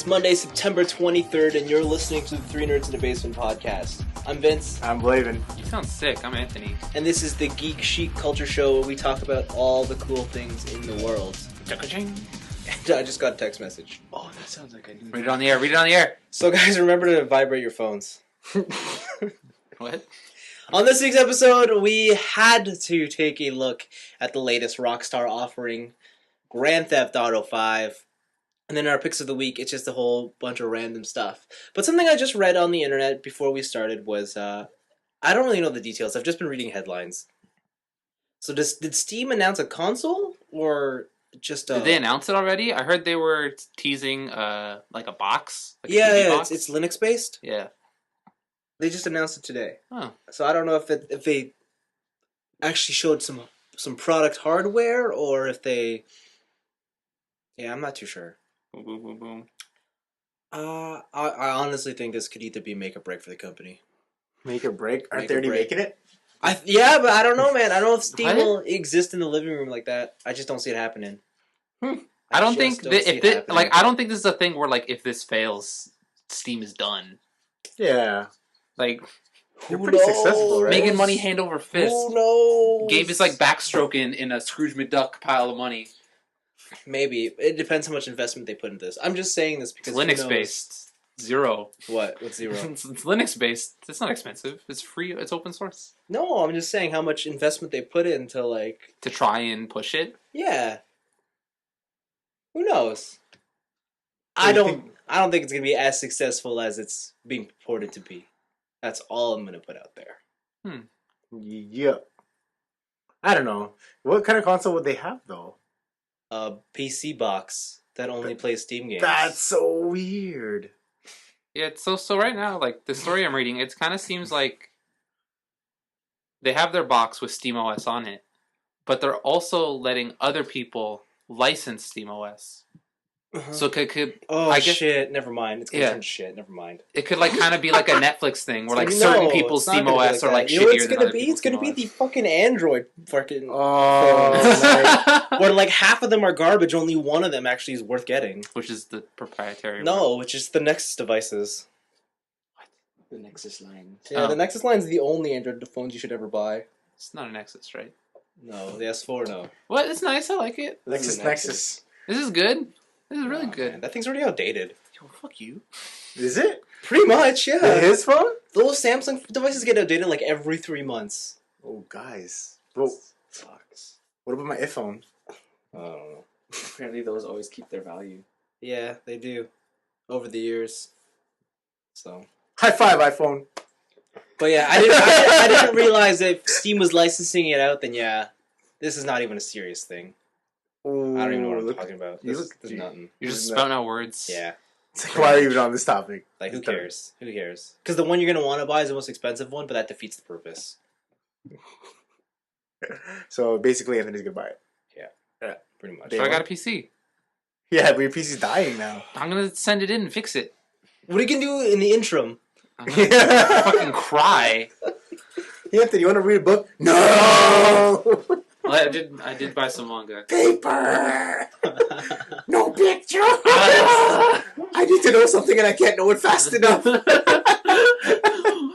It's Monday, September 23rd, and you're listening to the Three Nerds in the Basement podcast. I'm Vince. I'm Blaven. You sound sick. I'm Anthony. And this is the Geek Chic Culture Show where we talk about all the cool things in the world. Cha-cha-ching. And I just got a text message. Oh, that sounds like I need. Read it on the air. Read it on the air. So guys, remember to vibrate your phones. What? On this week's episode, we had to take a look at the latest Rockstar offering, Grand Theft Auto 5. And then our picks of the week, it's just a whole bunch of random stuff. But something I just read on the internet before we started was, I don't really know the details. I've just been reading headlines. So did Steam announce a console, or just a... Did they announce it already? I heard they were teasing, like a box. Like yeah, a TV box. it's Linux-based. Yeah. They just announced it today. Oh. So I don't know if they actually showed some product hardware, or if they... Yeah, I'm not too sure. Boom, boom, boom, boom. I honestly think this could either be make or break for the company. Make or break? Aren't Make they or already break. making it? Yeah, but I don't know, man. I don't know if Steam What? will exist in the living room like that. I just don't see it happening. I don't think don't see it that happening. I don't think this is a thing where like if this fails, Steam is done. Yeah. Like They're pretty successful, right? making money hand over fist. Who knows? Gabe is like backstroking in a Scrooge McDuck pile of money. Maybe. It depends how much investment they put into this. I'm just saying this because It's Linux based. Zero. What? What's zero? It's Linux based. It's not expensive. It's free. It's open source. No, I'm just saying how much investment they put into, like... To try and push it. Yeah. Who knows? So I you don't think it's going to be as successful as it's being purported to be. That's all I'm going to put out there. Yeah. I don't know. What kind of console would they have, though? A PC box that only plays Steam games. That's so weird. Yeah, so right now, like the story I'm reading, it kind of seems like they have their box with SteamOS on it, but they're also letting other people license SteamOS. Uh-huh. So could Oh, I guess shit, never mind. It's going to Yeah. turn shit, never mind. it could like kind of be like a Netflix thing where like No, certain people's it's not gonna be SteamOS are like that. You know what shittier it's than gonna other be? people's It's going to be SteamOS. the fucking Android fucking... Oh, where like half of them are garbage, only one of them actually is worth getting. Which is the proprietary one. No, which is the Nexus devices. The Nexus line. Yeah, Oh. the Nexus line is the only Android phones you should ever buy. It's not a Nexus, right? No, the S4, no. What? It's nice. I like it. Lexus The Nexus. This is good. This is really Oh, good. man, that thing's already outdated. Yo, fuck you. Is it? Pretty much, yeah. His phone? Those Samsung devices get outdated like every 3 months. Oh, guys. Bro, Sucks. what about my iPhone? I don't know. Apparently those always keep their value. Yeah, they do. Over the years. So. High five, iPhone. But yeah, I didn't realize if Steam was licensing it out, then yeah, this is not even a serious thing. Ooh, I don't even know what I'm look- talking about. you This look- is nothing. You're just Isn't spouting out words. Yeah. It's like, why are you even on this topic? Like, who cares? Who cares? Because the one you're going to want to buy is the most expensive one, but that defeats the purpose. So basically, Anthony's gonna buy it. Pretty much. So I got a PC. Yeah, but your PC's dying now. I'm gonna send it in and fix it. What are you going to do in the interim? I'm gonna fucking cry. Hey, Anthony, you want to read a book? No! Well, I did buy some manga. Paper! No picture! I need to know something and I can't know it fast enough.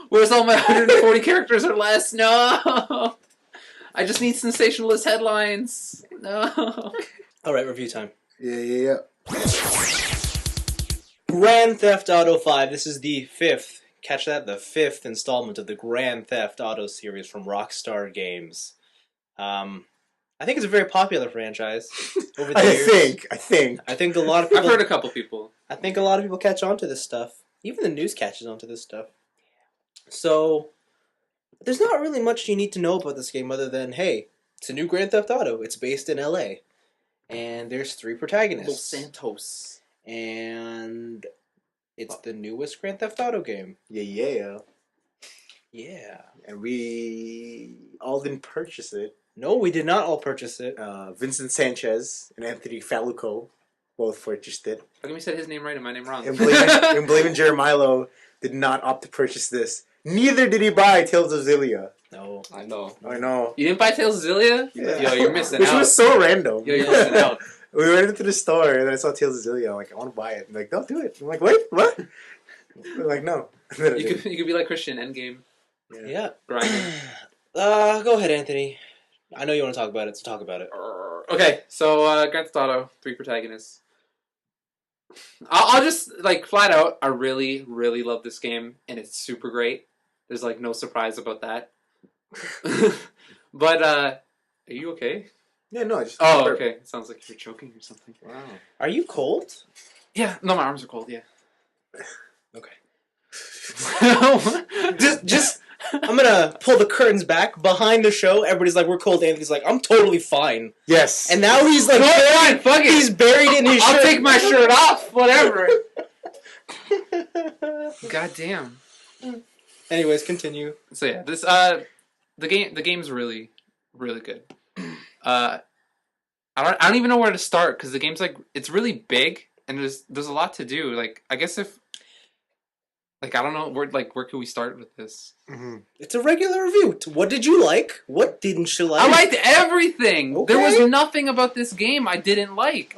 Where's all my 140 characters or less? No! I just need sensationalist headlines. No. Alright, review time. Yeah. Grand Theft Auto 5. This is the fifth, catch that, the fifth installment of the Grand Theft Auto series from Rockstar Games. I think it's a very popular franchise over the years. I think. I think a lot of I've people. heard a couple people. I think a lot of people catch on to this stuff. Even the news catches on to this stuff. So, there's not really much you need to know about this game other than, hey, it's a new Grand Theft Auto. It's based in LA. And there's 3 Los protagonists. Santos. And it's the newest Grand Theft Auto game. Yeah. Yeah. And we all didn't purchase it. No, we did not all purchase it. Vincent Sanchez and Anthony Fallucco both purchased it. How come you said his name right and my name wrong? And Blaven Jaramillo did not opt to purchase this. Neither did he buy Tales of Zillia. No. I know. I know. You didn't buy Tales of Zillia? Yeah. Yo, you're missing Which out. was so random. Yo, you're missing out. We went into the store and I saw Tales of Zillia. I'm like, I want to buy it. I'm like, don't do it. I'm like, wait, what? They're like, no. You could be like Christian Endgame. Yeah. Grinding. Go ahead, Anthony. I know you want to talk about it, so talk about it. Okay, so Grand Theft Auto, 3 protagonists. I'll just, like, flat out, I really, really love this game, and it's super great. There's, like, no surprise about that. But, are you okay? Yeah, no. Just Oh, okay. It sounds like you're choking or something. Wow. Are you cold? Yeah, no, my arms are cold, yeah. Okay. just I'm gonna pull the curtains back behind the show. Everybody's like, "We're cold." Anthony's like, "I'm totally fine." Yes. And now he's like, Fine, fuck it. he's buried in his shirt. I'll take my shirt off, whatever. God damn. Anyways, continue. So yeah, this the game's really, really good. I don't even know where to start because the game's like it's really big and there's a lot to do. Like I guess if like I don't know where could we start with this? Mm-hmm. It's a regular review. What did you like? What didn't you like? I liked everything. Okay. There was nothing about this game I didn't like.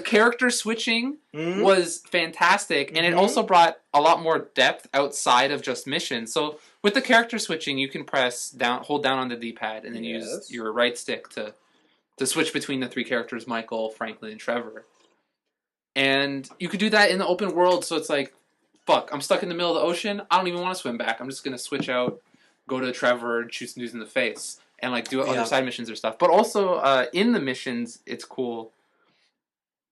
Character switching was fantastic, and it also brought a lot more depth outside of just missions. So with the character switching, you can hold down on the D-pad, and then use your right stick to switch between the 3 characters: Michael, Franklin, and Trevor. And you could do that in the open world. So it's like, fuck, I'm stuck in the middle of the ocean. I don't even want to swim back. I'm just gonna switch out, go to Trevor, and shoot some dudes in the face, and like do other side missions or stuff. But also in the missions, it's cool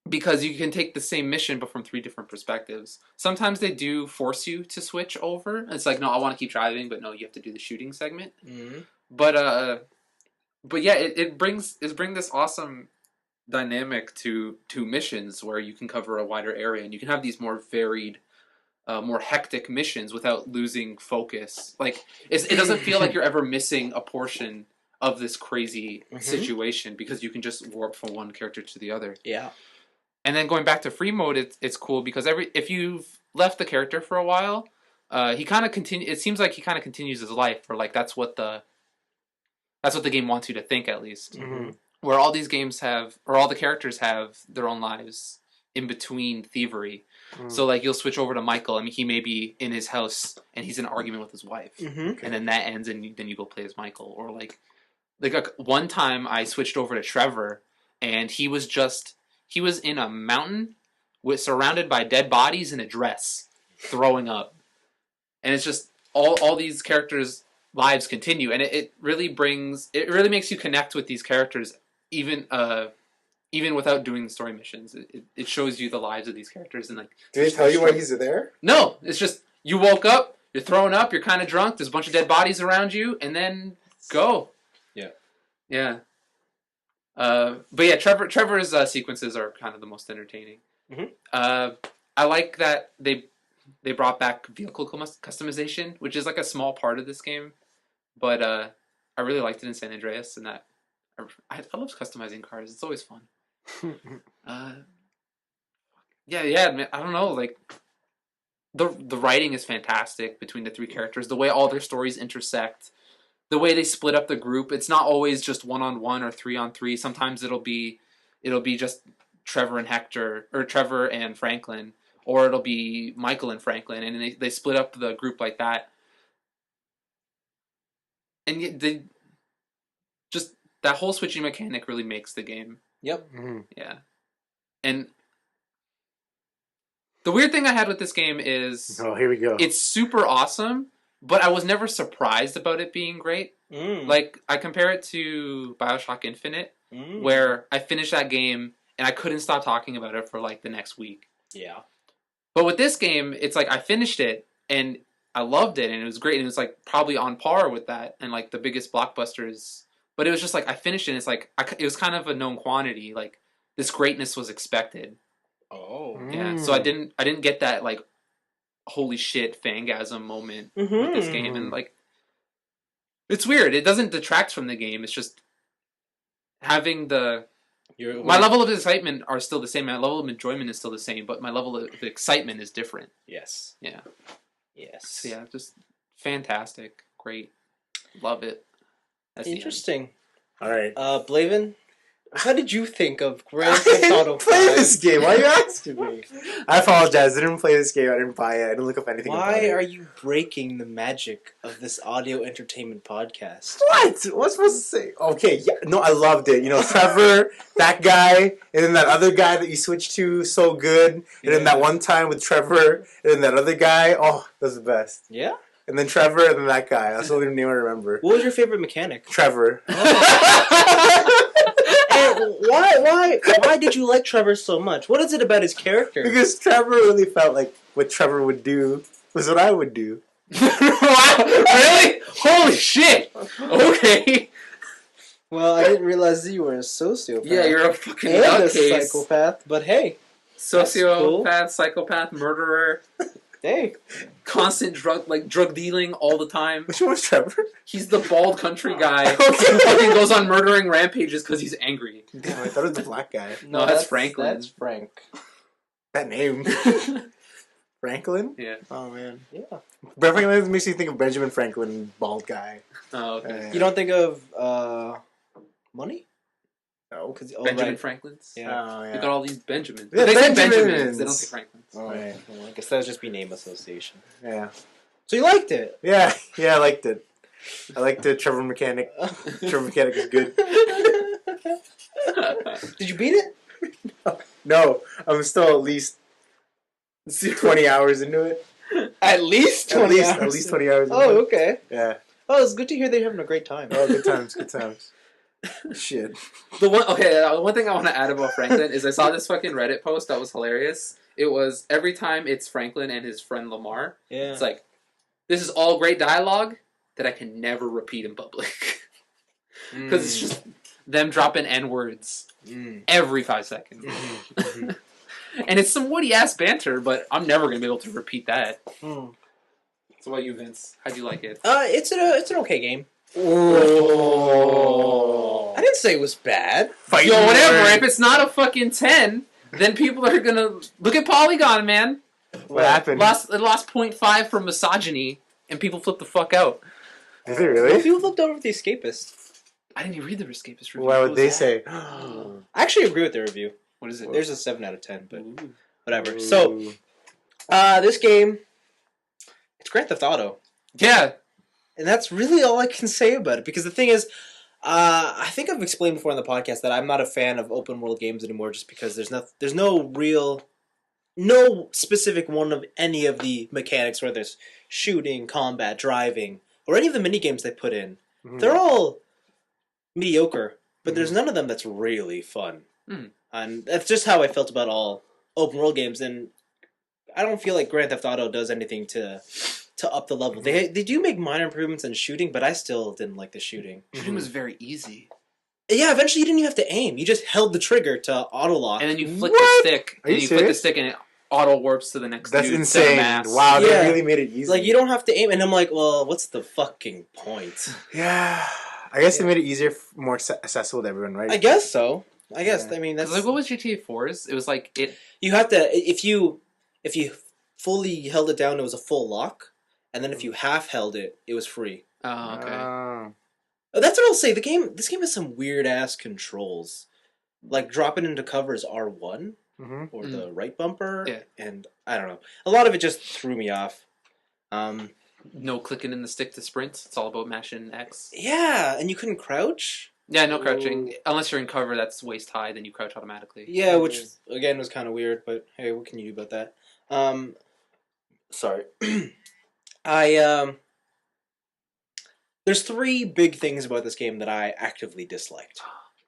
because you can take the same mission but from 3 different perspectives. Sometimes they do force you to switch over. It's like, no, I want to keep driving, but no, you have to do the shooting segment. Mm-hmm. But yeah, it brings this awesome dynamic to missions where you can cover a wider area and you can have these more varied. More hectic missions without losing focus. Like it doesn't feel like you're ever missing a portion of this crazy situation because you can just warp from one character to the other. Yeah. And then going back to free mode, it's cool because if you've left the character for a while, he kind of It seems like he kind of continues his life, or like that's what the game wants you to think at least. Mm-hmm. Where all these games all the characters have their own lives in between thievery. So like you'll switch over to Michael. I mean, he may be in his house and he's in an argument with his wife, and then that ends, and then you go play as Michael. Or like one time I switched over to Trevor, and he was in a mountain surrounded by dead bodies in a dress, throwing up, and it's just all these characters' lives continue, and it really makes you connect with these characters even without doing the story missions. It shows you the lives of these characters. And like, do they tell you why he's there? No, it's just you woke up, you're throwing up, you're kind of drunk, there's a bunch of dead bodies around you, and then go. Yeah. But yeah, Trevor's sequences are kind of the most entertaining. I like that they brought back vehicle customization, which is like a small part of this game, but I really liked it in San Andreas, and that I love customizing cars. It's always fun. Yeah, man, I don't know, like the writing is fantastic between the 3 characters, the way all their stories intersect, the way they split up the group. It's not always just 1-on-1 or 3-on-3. Sometimes it'll be just Trevor and Hector, or Trevor and Franklin, or it'll be Michael and Franklin, and they split up the group like that. And they just that whole switching mechanic really makes the game. Yep. Mm-hmm. Yeah. And the weird thing I had with this game is... Oh, here we go. It's super awesome, but I was never surprised about it being great. Like, I compare it to BioShock Infinite, where I finished that game, and I couldn't stop talking about it for, like, the next week. Yeah. But with this game, it's like, I finished it, and I loved it, and it was great, and it was, like, probably on par with that, and, like, the biggest blockbusters... But it was just like, I finished it, and it's like, it was kind of a known quantity. Like, this greatness was expected. Oh. Yeah, so I didn't get that, like, holy shit fangasm moment with this game. And, like, it's weird. It doesn't detract from the game. It's just having my level of excitement are still the same. My level of enjoyment is still the same, but my level of excitement is different. Yes. Yeah. Yes. So, yeah, just fantastic. Great. Love it. That's interesting. All right. Blaven, How did you think of I Grand Theft Auto didn't play 5? this game. Why are you asking me? I apologize. I didn't play this game. I didn't buy it. I didn't look up anything about Why it. are you breaking the magic of this audio entertainment podcast? What? What's supposed to say? Okay, yeah, no, I loved it. You know, Trevor, that guy, and then that other guy that you switched to, so good. And then that one time with Trevor, and then that other guy. Oh, that's the best. Yeah? And then Trevor, and then that guy. That's the only name I remember. What was your favorite mechanic? Trevor. And why did you like Trevor so much? What is it about his character? Because Trevor really felt like what Trevor would do was what I would do. Wow, really? Holy shit! Okay. Well, I didn't realize that you were a sociopath. Yeah, you're a fucking and a nutcase. psychopath, but hey. Sociopath, psychopath, murderer, Hey. constant drug dealing all the time. Which one was Trevor? He's the bald country guy Okay. who fucking goes on murdering rampages because he's angry. Damn, I thought it was the black guy. No, that's Franklin. That's Frank. That name. Franklin? Yeah. Oh, man. Yeah. Franklin makes me think of Benjamin Franklin, bald guy. Oh, okay. You don't think of money? No. Benjamin right. Franklin's. Yeah. Oh, We yeah. got all these Benjamins. Yeah, They say Benjamins. Benjamins. They don't say Franklins. Oh, right. Well, I guess that would just be name association. Yeah. So you liked it? Yeah, I liked it. I liked the Trevor Mechanic. Trevor Mechanic is good. Did you beat it? No, I'm still at least 20 hours into it. At least 20 hours. At least 20 hours into Oh, it. okay. Yeah. Oh, it's good to hear they're having a great time. Oh, good times, good times. Shit. The one thing I want to add about Franklin is I saw this fucking Reddit post that was hilarious. It was every time it's Franklin and his friend Lamar. Yeah. It's like, this is all great dialogue that I can never repeat in public. Because it's just them dropping N-words every 5 seconds. And it's some witty-ass banter, but I'm never going to be able to repeat that. So what about you, Vince? How'd you like it? It's an okay game. Oh. I didn't say it was bad. Yo, whatever. If it's not a fucking 10, then people are going to... Look at Polygon, man. What happened? It lost 0.5 for misogyny, and people flipped the fuck out. Is it really? People looked over the Escapist. I didn't even read the Escapist review. Why What would was they that? say? I actually agree with the review. What is it? There's a 7 out of 10, but Ooh. whatever. So, this game, it's Grand Theft Auto. Yeah. And that's really all I can say about it. Because the thing is, I think I've explained before in the podcast that I'm not a fan of open world games anymore just because there's no specific one of any of the mechanics, whether it's shooting, combat, driving, or any of the mini games they put in. They're all mediocre, but there's none of them that's really fun. And that's just how I felt about all open world games, and I don't feel like Grand Theft Auto does anything to up the level. They do make minor improvements in shooting, but I still didn't like the shooting. Shooting was very easy. Yeah, eventually you didn't even have to aim. You just held the trigger to auto lock. And then you flick What? the stick. Are you and you flick the serious? stick and it auto warps to the next That's dude. instead of insane. mass. Wow, Yeah. they really made it easy. Like, you don't have to aim. And I'm like, well, what's the fucking point? Yeah. I guess they made it easier, more accessible to everyone, right? I guess so. I guess. Yeah. I mean, that's... Like, what was GTA 4's? It was like, it... You have to... If you fully held it down, it was a full lock. And then if you half held it, it was free. Oh, okay. That's what I'll say. This game has some weird-ass controls. Like, dropping into cover is R1. Or the right bumper. Yeah. And I don't know. A lot of it just threw me off. No clicking in the stick to sprint. It's all about mashing X. Yeah, and you couldn't crouch. Yeah, no crouching. Unless you're in cover that's waist high, then you crouch automatically. Yeah, which, again, was kind of weird. But, hey, what can you do about that? Sorry. There's 3 big things about this game that I actively disliked.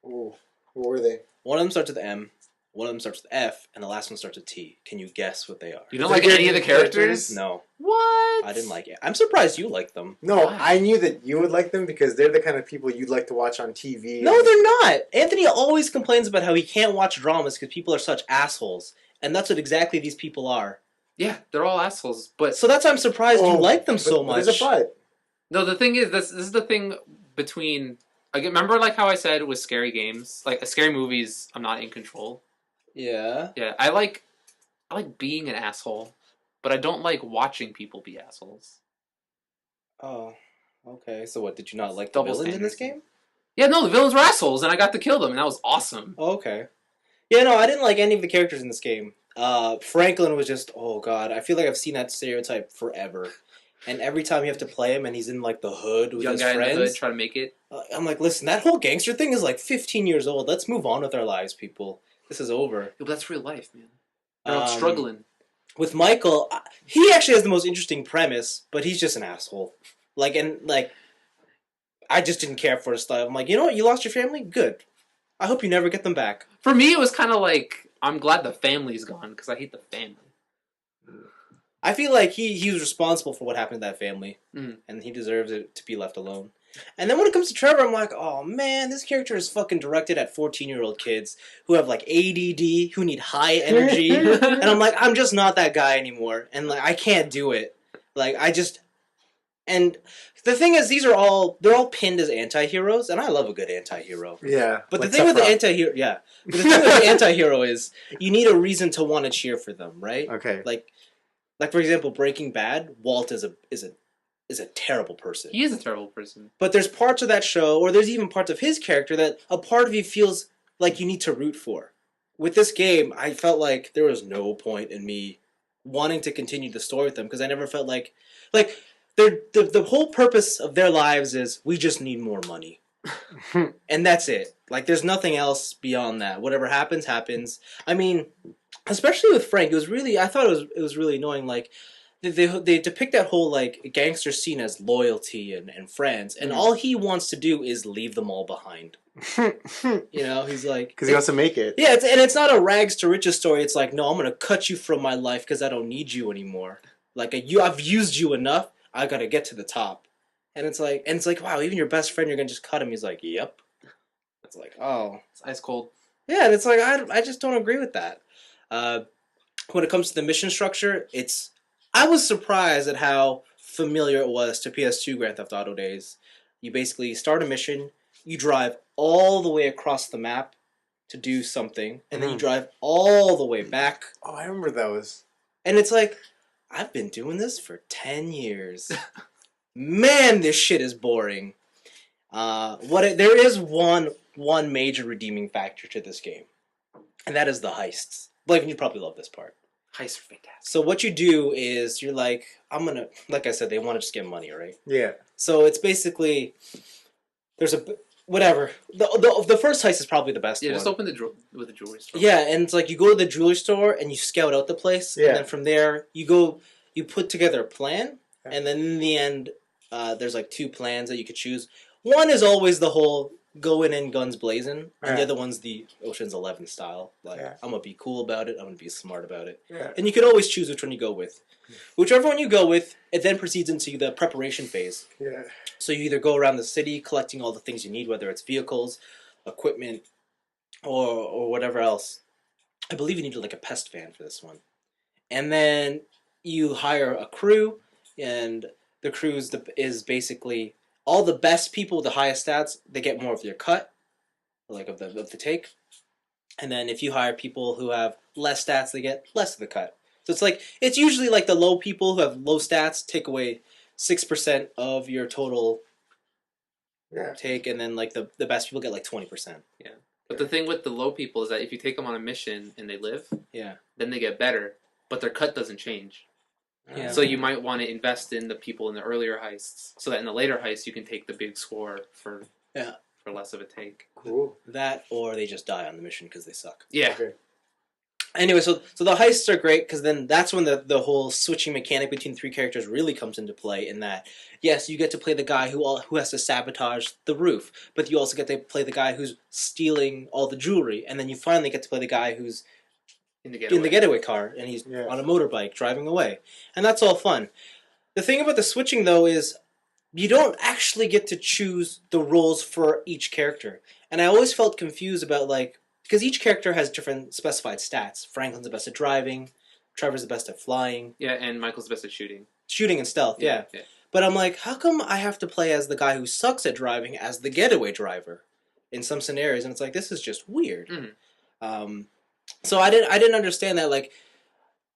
Ooh, what were they? One of them starts with M, one of them starts with F, and the last one starts with T. Can you guess what they are? You don't like any of the characters? No, What? I didn't like it. I'm surprised you liked them. No, Why? I knew that you would like them because they're the kind of people you'd like to watch on TV. No, they're not. Anthony always complains about how he can't watch dramas because people are such assholes, and that's what exactly these people are. Yeah, they're all assholes. But So that's why I'm surprised you like them so but much. There's a but. no, the thing is, this is the thing between... Like, remember like how I said with scary games? Like, scary movies, I'm not in control. Yeah. Yeah, I like being an asshole, but I don't like watching people be assholes. Oh, okay. So what, did you not like the Double villains in this standards. game? Yeah, no, the villains were assholes, and I got to kill them, and that was awesome. Oh, okay. Yeah, no, I didn't like any of the characters in this game. Franklin was just, oh god, I feel like I've seen that stereotype forever. And every time you have to play him and he's in like the hood with Young his guy friends, in the hood trying to make it. I'm like, listen, that whole gangster thing is like 15 years old. Let's move on with our lives, people. This is over. Yeah, but that's real life, man. They're all Um, struggling. With Michael, he actually has the most interesting premise, but he's just an asshole. I just didn't care for his style. I'm like, you know what? You lost your family? Good. I hope you never get them back. For me, it was kind of like, I'm glad the family's gone, because I hate the family. I feel like he was responsible for what happened to that family, Mhm. and he deserves it to be left alone. And then when it comes to Trevor, I'm like, oh man, this character is fucking directed at 14-year-old kids who have like ADD, who need high energy, and I'm like, I'm just not that guy anymore, and like I can't do it. Like and the thing is, they're all pinned as anti-heroes, and I love a good anti-hero. Yeah. But like the thing with the Sephiroth. anti-hero, yeah, but the thing with the anti-hero is you need a reason to want to cheer for them, right? Okay. Like for example, Breaking Bad, Walt is a terrible person. He is a terrible person. But there's parts of that show, or there's even parts of his character that a part of you feels like you need to root for. With this game, I felt like there was no point in me wanting to continue the story with them because I never felt like the whole purpose of their lives is we just need more money. And that's it. Like there's nothing else beyond that. Whatever happens, happens. I mean, especially with Frank, I thought it was really annoying. Like they depict that whole like gangster scene as loyalty and friends, and all he wants to do is leave them all behind. You know, he's like Because he wants to make it. yeah, it's not a rags to riches story. It's like no, I'm gonna cut you from my life because I don't need you anymore. Like I've used you enough. I gotta get to the top. And it's like wow, even your best friend, you're gonna just cut him. He's like, yep. It's like, oh, It's ice cold. yeah. And it's like I just don't agree with that. When it comes to the mission structure, I was surprised at how familiar it was to PS2 Grand Theft Auto days. You basically start a mission, you drive all the way across the map to do something, and then you drive all the way back. Oh, I remember those. And it's like, I've been doing this for 10 years. Man, this shit is boring. There is one major redeeming factor to this game, and that is the heists. Blaven, you probably love this part. Heists are fantastic. So what you do is you're like, like I said, they want to just get money, right? Yeah. So it's basically, there's whatever. The first heist is probably the best Yeah, one. just open with the jewelry store. Yeah, and it's like you go to the jewelry store and you scout out the place, Yeah. and then from there you put together a plan, and then in the end, there's like two plans that you could choose. One is always the whole go in guns blazing, and the other one's the Ocean's 11 style. Like I'm gonna be cool about it, I'm gonna be smart about it, and you can always choose which one you go with. Whichever one you go with, it then proceeds into the preparation phase. Yeah. So you either go around the city collecting all the things you need, whether it's vehicles, equipment, or whatever else. I believe you need like a pest van for this one. And then you hire a crew, and the crew is basically all the best people with the highest stats. They get more of their cut, like of the take. And then if you hire people who have less stats, they get less of the cut. So it's usually like the low people who have low stats take away 6% of your total take, and then like the best people get like 20%. Yeah. But the thing with the low people is that if you take them on a mission and they live, Yeah. then they get better, but their cut doesn't change. Yeah. So you might want to invest in the people in the earlier heists, so that in the later heists you can take the big score for less of a take. Cool. That, or they just die on the mission because they suck. Yeah. Okay. Anyway, so the heists are great because then that's when the whole switching mechanic between three characters really comes into play. In that, yes, you get to play the guy who has to sabotage the roof, but you also get to play the guy who's stealing all the jewelry, and then you finally get to play the guy who's in the getaway car, and he's on a motorbike driving away, and that's all fun. The thing about the switching though is you don't actually get to choose the roles for each character, and I always felt confused about because each character has different specified stats. Franklin's the best at driving, Trevor's the best at flying. Yeah, and Michael's the best at shooting. Shooting and stealth, yeah. But I'm like, how come I have to play as the guy who sucks at driving as the getaway driver in some scenarios? And it's like, this is just weird. Mm-hmm. So I didn't understand that. Like,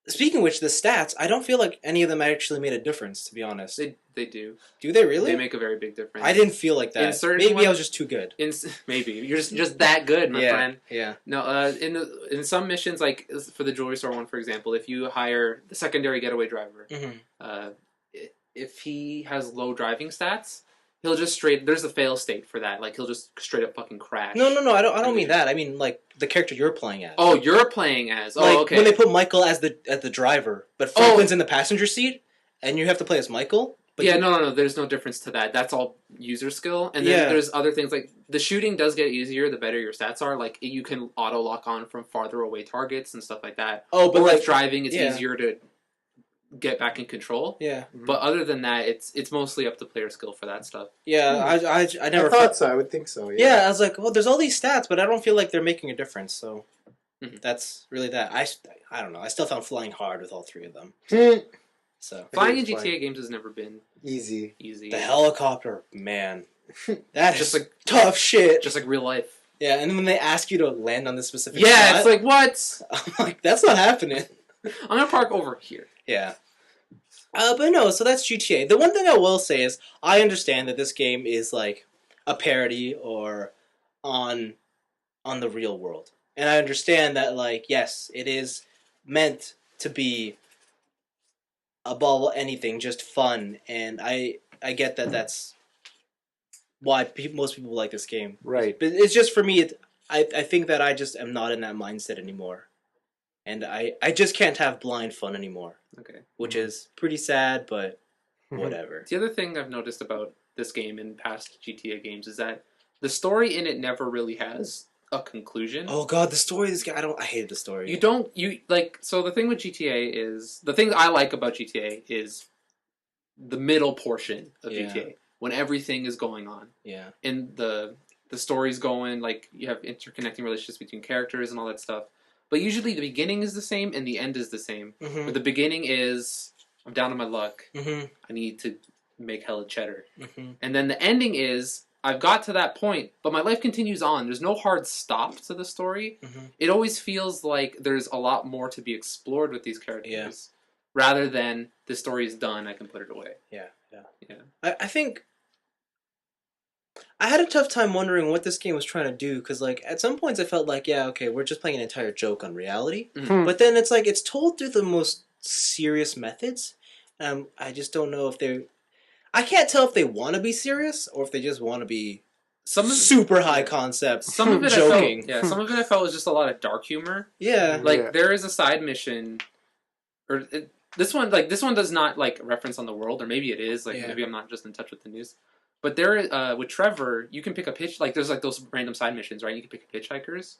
speaking of which, the stats, I don't feel like any of them actually made a difference, to be honest. They do. Do they really? They make a very big difference. I didn't feel like that. In certain Maybe I ones- was just too good. Maybe you're just that good, my friend. Yeah. No, in some missions, like for the jewelry store one, for example, if you hire the secondary getaway driver, Mm-hmm. if he has low driving stats, he'll just straight. There's a fail state for that. Like he'll just straight up fucking crash. No. I don't mean that. I mean like the character you're playing as. Oh, you're playing as. Oh, like okay. when they put Michael as the driver, but Franklin's in the passenger seat, and you have to play as Michael. But yeah, no. There's no difference to that. That's all user skill. And then there's other things like the shooting does get easier the better your stats are. Like you can auto lock on from farther away targets and stuff like that. Oh, but or like with driving, it's easier to get back in control. Yeah. But other than that, it's mostly up to player skill for that stuff. Yeah, I never I thought so. I would think so. Yeah, I was like, well, there's all these stats, but I don't feel like they're making a difference. So that's really that. I don't know. I still found flying hard with all three of them. So Flying in GTA games has never been easy. the helicopter, man, that is Just like tough shit. just like real life. Yeah, and then when they ask you to land on this specific Yeah, spot, it's like what? I'm like, that's not happening. I'm gonna park over here. Yeah. But no, so that's GTA. The one thing I will say is I understand that this game is like a parody or on the real world. And I understand that like yes, it is meant to be above anything just fun, and I get that that's why most people like this game. Right. But it's just for me I think that I just am not in that mindset anymore. And I just can't have blind fun anymore. Okay. Which is pretty sad, but whatever. The other thing I've noticed about this game and past GTA games is that the story in it never really has a conclusion. Oh god, the story of this guy, I hated the story. So the thing with GTA is, the thing I like about GTA is the middle portion of GTA, when everything is going on. Yeah. And the story's going, like, you have interconnecting relationships between characters and all that stuff. But usually the beginning is the same and the end is the same. Mm-hmm. But the beginning is, I'm down on my luck. Mm-hmm. I need to make hella cheddar. Mm-hmm. And then the ending is, I've got to that point, but my life continues on. There's no hard stop to the story. Mm-hmm. It always feels like there's a lot more to be explored with these characters, rather than the story is done, I can put it away. Yeah. Yeah. I think I had a tough time wondering what this game was trying to do, because like at some points I felt like, yeah, okay, we're just playing an entire joke on reality. Mhm. But then it's like it's told through the most serious methods. I just don't know if I can't tell if they want to be serious or if they just want to be super high concept. Some of it joking. some of it I felt was just a lot of dark humor. Yeah. Like there is a side mission, this one does not like reference on the world, or maybe it is. Like maybe I'm not just in touch with the news. But there, with Trevor, you can pick up like there's like those random side missions, right? You can pick up hitchhikers.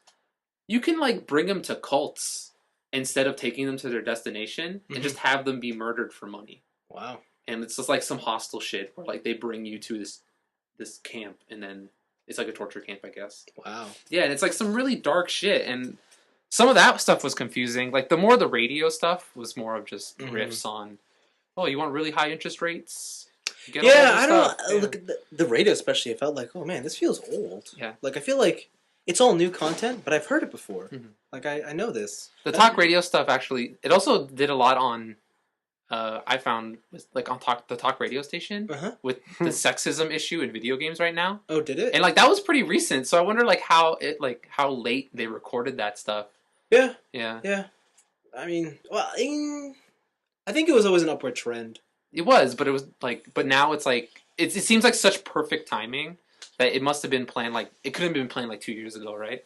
You can like bring them to cults instead of taking them to their destination, and just have them be murdered for money. Wow. And it's just like some hostile shit where like they bring you to this camp, and then it's like a torture camp, I guess. Wow. Yeah, and it's like some really dark shit, and some of that stuff was confusing. Like the radio stuff was more of just riffs on, oh, you want really high interest rates? I don't look at the radio especially. I felt like, oh man, this feels old. Yeah. Like I feel like it's all new content, but I've heard it before. Mm-hmm. Like I know this. The talk radio stuff actually, it also did a lot on. I found like on the talk radio station with the sexism issue in video games right now. Oh, did it? And like that was pretty recent, so I wonder like how late they recorded that stuff. Yeah. Yeah. I mean, well, I think it was always an upward trend. It was, but it was like, but now it's like it seems like such perfect timing that it must have been planned. Like it could have been planned like 2 years ago, right?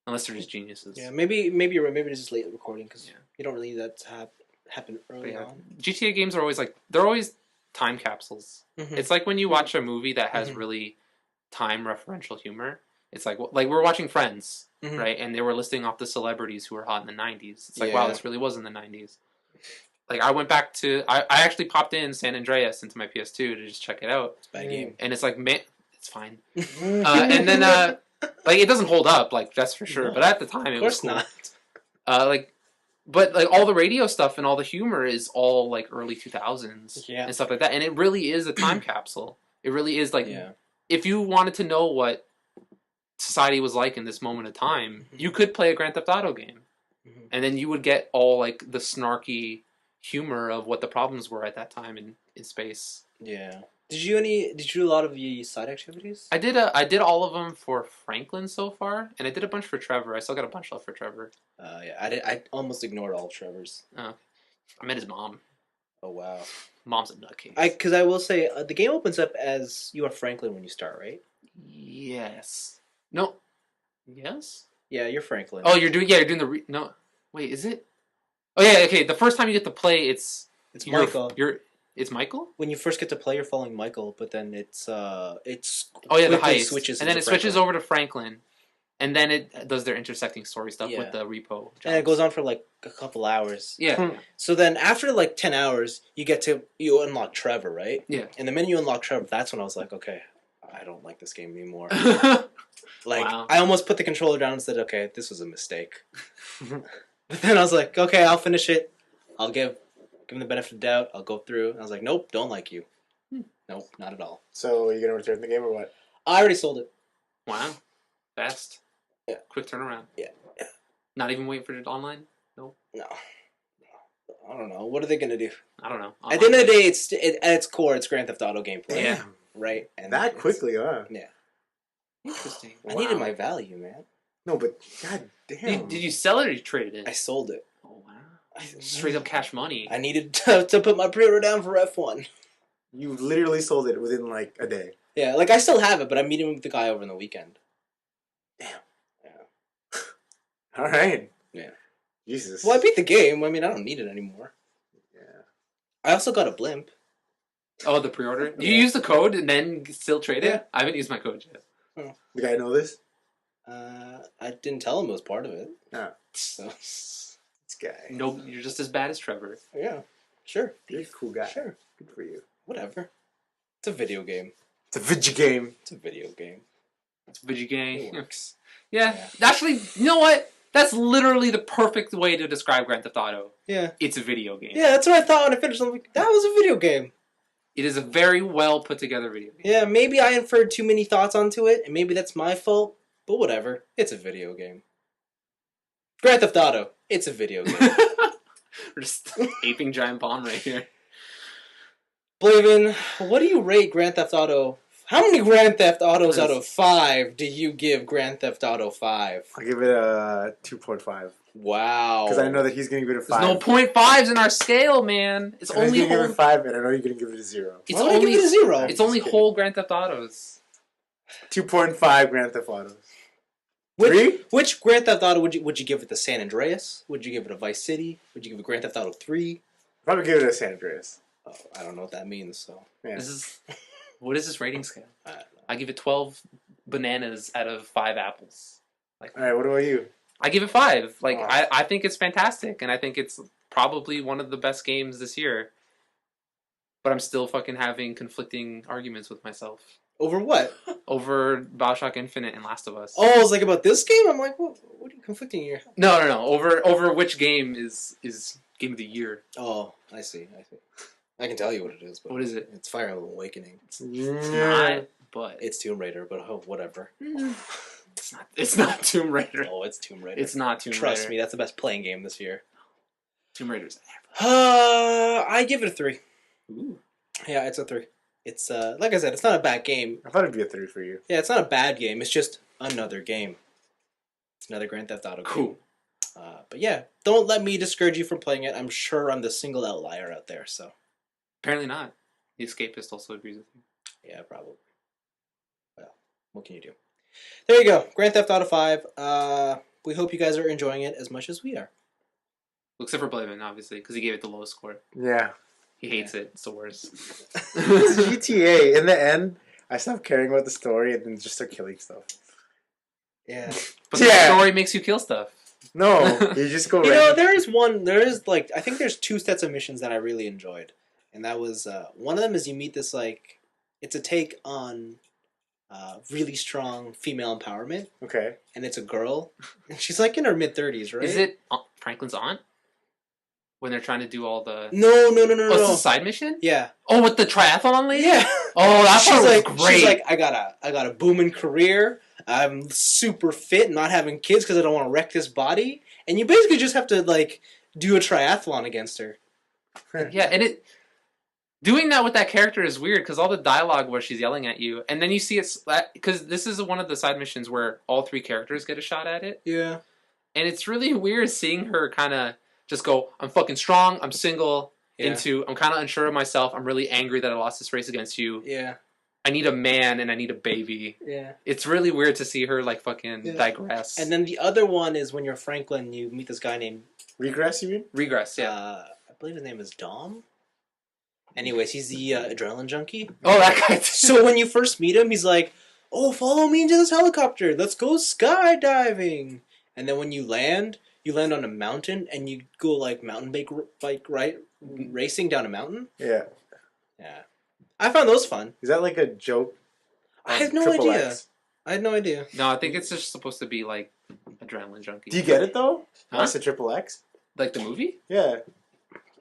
Unless they're just geniuses. Yeah, maybe you're right. Maybe it's just late recording because you don't really need that to happen early on. GTA games are always like they're always time capsules. Mm-hmm. It's like when you watch a movie that has really time referential humor. It's like we're watching Friends, right? And they were listing off the celebrities who were hot in the 90s. It's like, wow, this really was in the 90s. Like I went back to I actually popped in San Andreas into my PS2 to just check it out. It's a bad game, and it's like it's fine. And then like it doesn't hold up, like that's for sure. No. But at the time, it was cool. Of course not. But like all the radio stuff and all the humor is all like early 2000s and stuff like that, and it really is a time capsule. It really is like if you wanted to know what society was like in this moment of time, you could play a Grand Theft Auto game. Mhm. and then you would get all like the snarky humor of what the problems were at that time in space. Yeah. Did you do a lot of the side activities? I did all of them for Franklin so far, and I did a bunch for Trevor. I still got a bunch left for Trevor. Yeah, I almost ignored all Trevor's. I met his mom. Oh wow. Mom's a nutcase. Because I will say the game opens up as you are Franklin when you start, right? Yes. No. Yes. Yeah, you're Franklin. Oh, you're doing the no. Wait, is it? Oh yeah. Okay. The first time you get to play, it's Michael. It's Michael. When you first get to play, you're following Michael, but then it's Oh yeah, the quickly heist, switches and then into it switches Franklin. over to Franklin, and then it does their intersecting story stuff Yeah. with the repo. And it jobs. goes on for like a couple hours. Yeah. So then after like 10 hours, you unlock Trevor, right? Yeah. And the minute you unlock Trevor, that's when I was like, okay, I don't like this game anymore. Like, Wow. I almost put the controller down and said, okay, this was a mistake. But then I was like, okay, I'll finish it. I'll give him the benefit of the doubt. I'll go through. I was like, nope, don't like you. Nope, not at all. So, are you going to return the game or what? I already sold it. Wow. Fast. Yeah. Quick turnaround. Yeah. Not even waiting for it online. No. I don't know. What are they going to do? I don't know. At the end of the day, at its core, it's Grand Theft Auto gameplay. Yeah. Right? And That it's- quickly, huh? Interesting. I needed my value, man. No, but god damn. Did you sell it or you traded it? I sold it. Oh wow. Straight up cash money. I needed to put my pre-order down for F1. You literally sold it within like a day. Yeah, like I still have it, but I'm meeting with the guy over in the weekend. All right. Yeah. Jesus. Well, I beat the game. I mean, I don't need it anymore. Yeah. I also got a blimp. Oh, the pre-order. Do you Yeah. use the code and then still trade Yeah. it? I haven't used my code yet. The guy know this? I didn't tell him it was part of it. No. So, This guy. No, you're just as bad as Trevor. yeah, sure, You're a cool guy. sure, Good for you. whatever. It's a video game. It's a video game. It's a video game. It's video It game. works. Yeah. Actually, you know what? That's literally the perfect way to describe Grand Theft Auto. Yeah. It's a video game. Yeah, that's what I thought when I finished. I'm like, that was a video game. It is a very well put together video game. Yeah, maybe I inferred too many thoughts onto it, and maybe that's my fault, but whatever. It's a video game. Grand Theft Auto. It's a video game. We're just aping Giant Bomb right here. Blaven, what do you rate Grand Theft Auto? How many Grand Theft Autos Yes. out of 5 do you give Grand Theft Auto 5? I'll give it a 2.5. Wow. Because I know that he's going to give it a 5. There's no 0.5s in our scale, man. It's And he's only going to give whole. it a 5, and I know you're going to give it a 0. It's Why would I only give it a 0? It's only Just kidding. whole Grand Theft Autos. 2.5 Grand Theft Autos. 3? Which Grand Theft Auto would you give it? The San Andreas? Would you give it a Vice City? Would you give it Grand Theft Auto 3? Probably give it a San Andreas. Oh, I don't know what that means, so Yeah. What is this rating scale? I don't know. I give it 12 bananas out of 5 apples. Like, Alright, what about you? I give it 5. Like, Oh. I think it's fantastic, and I think it's probably one of the best games this year. But I'm still fucking having conflicting arguments with myself Over what? over BioShock Infinite and Last of Us. Oh, I was like, about this game? I'm like, what are you conflicting here? No. Over which game is game of the year? Oh, I see. I can tell you what it is, but What is it? it's Fire Emblem Awakening. It's not, but It's Tomb Raider, but oh, whatever. it's not. It's not Tomb Raider. Oh, it's Tomb Raider. It's not Tomb Raider. Trust me, that's the best playing game this year. Tomb Raider's I give it a 3. Ooh. Yeah, it's a 3. It's like I said, it's not a bad game. I thought it'd be a 3 for you. Yeah, it's not a bad game. It's just another game. It's another Grand Theft Auto game. Cool. But yeah, don't let me discourage you from playing it. I'm sure I'm the single outlier out there. So Apparently not. The Escapist also agrees with you. yeah, probably. Well, what can you do? There you go, Grand Theft Auto 5. We hope you guys are enjoying it as much as we are. Except for Blaven, obviously, because he gave it the lowest score. Yeah. He hates it. It's the worst. It's GTA. In the end, I stopped caring about the story and then just start killing stuff. Yeah. But the Yeah. story makes you kill stuff. No, you just go You know, random. there is like, I think there's 2 sets of missions that I really enjoyed. And that was, one of them is you meet this, like, it's a take on really strong female empowerment. Okay. And it's a girl. And she's like in her mid-30s, right? Is it Franklin's aunt? When they're trying to do all the... No. Oh, it's a side mission? Yeah. Oh, with the triathlon lady? Yeah. Oh, that she's part was like, great. She's like, I got a booming career. I'm super fit, not having kids because I don't want to wreck this body. and you basically just have to like do a triathlon against her. Yeah, and doing that with that character is weird because all the dialogue where she's yelling at you, and then you see it's because this is one of the side missions where all three characters get a shot at it, Yeah. and it's really weird seeing her kind of just go, "I'm fucking strong, I'm single," Yeah. into I'm kind of unsure of myself. I'm really angry that I lost this race against you. Yeah. I need a man and I need a baby. Yeah. It's really weird to see her like fucking digress. And then the other one is when you're Franklin, you meet this guy named Regress, you mean? regress, yeah. I believe his name is Dom. Anyways, he's the adrenaline junkie. Oh, that guy. So when you first meet him, he's like, "Oh, follow me into this helicopter. Let's go skydiving." And then when you land on a mountain and you go like mountain bike racing down a mountain. Yeah. Yeah, I found those fun. Is that like a joke? I had no Triple idea. X? I had no idea. No, I think it's just supposed to be like adrenaline junkie. Do you get it though? Huh? That's a triple X. Like the movie? Yeah.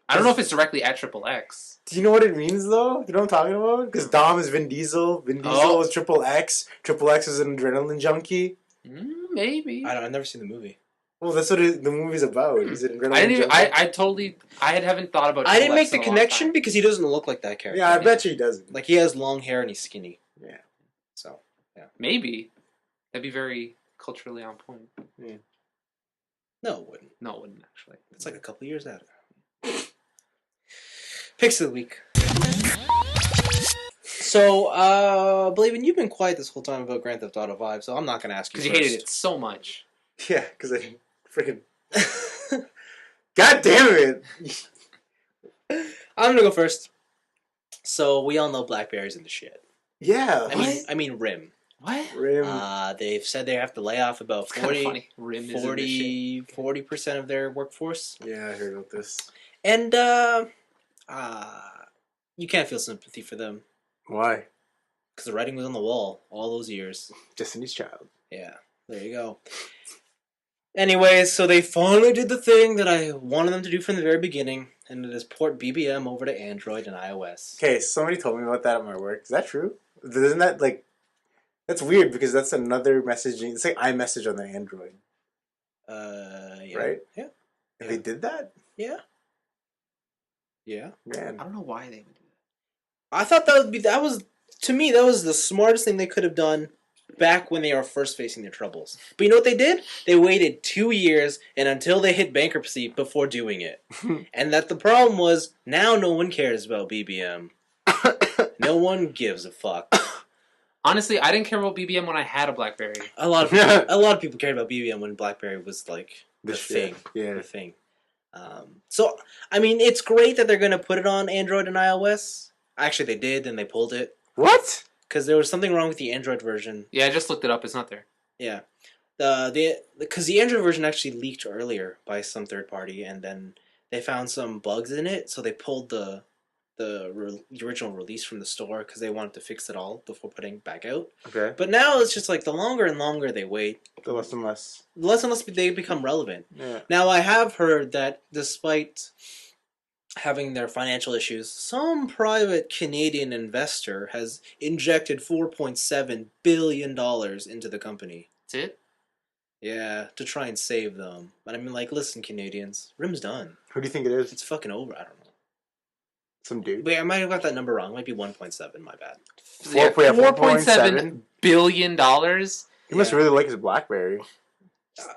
I don't know if it's directly at Triple X. Do you know what it means though? You know what I'm talking about? Because Dom is Vin Diesel. Vin Diesel is Triple X. Triple X is an adrenaline junkie. Maybe. I've never seen the movie. Well, that's what the movie's about. He's an adrenaline I didn't even. junkie. I haven't thought about. I didn't Triple make X the in a long connection time. because he doesn't look like that character. Yeah, I bet you he doesn't. Like he has long hair and he's skinny. Yeah. So yeah. Maybe that'd be very culturally on point. No, it wouldn't. No, it wouldn't actually. It's like a couple years out. Picks of the week. So, Blaven, you've been quiet this whole time about Grand Theft Auto 5, so I'm not going to ask you Because you hated it so much. Yeah, because I freaking. God damn it! I'm going to go first. So, we all know BlackBerry's in the shit. Yeah. I mean RIM. What? Rim. They've said they have to lay off about It's kind of funny. Rim is in the shit. 40% of their workforce. Yeah, I heard about this. And, you can't feel sympathy for them. Why? Because the writing was on the wall all those years. Destiny's Child. Yeah, there you go. Anyways, so they finally did the thing that I wanted them to do from the very beginning, and it is port BBM over to Android and iOS. Okay, somebody told me about that at my work. Is that true? Isn't that like... That's weird because that's another messaging... It's like iMessage on the Android. Yeah. Right? Yeah. And they did that? Yeah. Yeah. Man. I don't know why they would do I thought to me, that was the smartest thing they could have done back when they were first facing their troubles. But you know what they did? They waited 2 years and until they hit bankruptcy before doing it. And that the problem was, now no one cares about BBM. No one gives a fuck. Honestly, I didn't care about BBM when I had a BlackBerry. A lot of people cared about BBM when BlackBerry was like the thing. Yeah. The thing. So, I mean, it's great that they're going to put it on Android and iOS. Actually, they did, and they pulled it. What? Because there was something wrong with the Android version. Yeah, I just looked it up. It's not there. Yeah. Because the Android version actually leaked earlier by some third party, and then they found some bugs in it, so they pulled the original release from the store because they wanted to fix it all before putting it back out. Okay. But now it's just like the longer and longer they wait, The less and less. the less and less they become relevant. Yeah. Now, I have heard that despite having their financial issues, some private Canadian investor has injected $4.7 billion into the company. That's it? Yeah, to try and save them. But I mean, like, listen, Canadians, RIM's done. Who do you think it is? It's fucking over. I don't know. Some dude. Wait, I might have got that number wrong. It might be 1.7. My bad. Yeah, $4.7 $4.7 billion. He must really like his BlackBerry.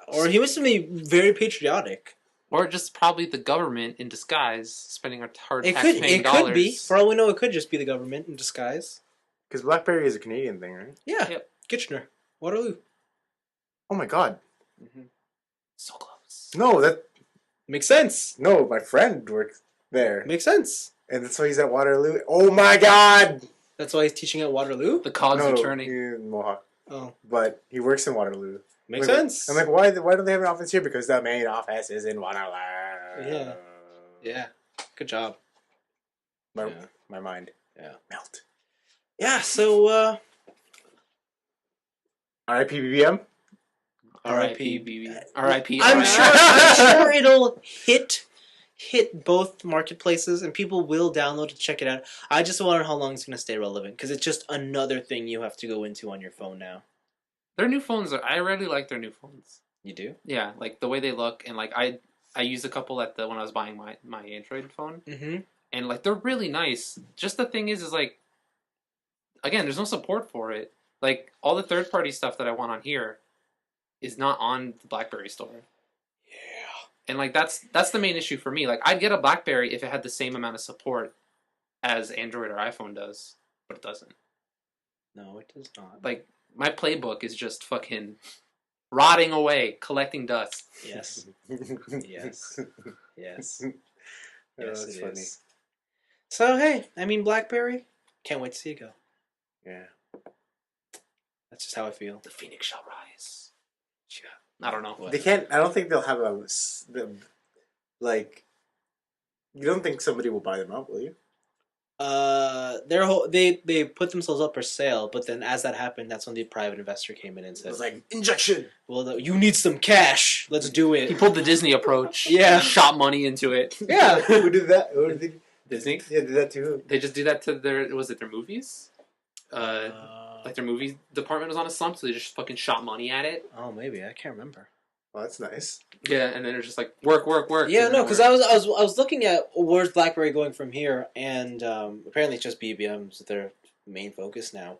Or he must be very patriotic. Or just probably the government in disguise, spending our hard It tax-paying dollars. could be. For all we know, it could just be the government in disguise. Because BlackBerry is a Canadian thing, right? Yeah. Yep. Kitchener. Waterloo. Oh my god. So close. No, Makes sense. no, my friend works there. Makes sense. And that's why he's at Waterloo. Oh my god! That's why he's teaching at Waterloo? The cogs No, are turning. he's in Mohawk. Oh. But he works in Waterloo. Makes Like, sense. I'm like, why don't they have an office here? Because the main office is in Waterloo. Yeah. Yeah. Good job. My mind. Yeah. Melt. Yeah, so, R.I.P. BBM? R.I.P. BB. R.I.P. I'm R.I.P. sure it'll hit both marketplaces and people will download it to check it out. I just wonder how long it's going to stay relevant because it's just another thing you have to go into on your phone now. Their new phones I really like their new phones. You do? Yeah, like the way they look, and like I used a couple at the when I was buying my Android phone, Mm-hmm. and like they're really nice. Just the thing is like again, there's no support for it. Like all the third party stuff that I want on here is not on the BlackBerry store. Yeah. And like that's the main issue for me. Like I'd get a BlackBerry if it had the same amount of support as Android or iPhone does, but it doesn't. No, it does not. Like my playbook is just fucking rotting away, collecting dust. Yes. Yes. Yes. Oh, Yes, that's it funny. is. So hey, I mean BlackBerry, can't wait to see you go. Yeah. That's just how I feel. The phoenix shall rise. I don't know. What? They can't. I don't think they'll have like. You don't think somebody will buy them out, will you? They put themselves up for sale, but then as that happened, that's when the private investor came in and It said, was like injection. "Well, you need some cash. Let's do He it." pulled the Disney approach. Yeah. Shot money into it. Yeah. Who did that? Who did they, Disney. yeah, did that too. They just do that to their their movies? Like their movie department was on a slump, so they just fucking shot money at it. Oh, maybe I can't remember. Oh, that's nice. Yeah, and then it's just like work. Yeah, and no, then because I was looking at where's BlackBerry going from here, and apparently it's just BBM's their main focus now.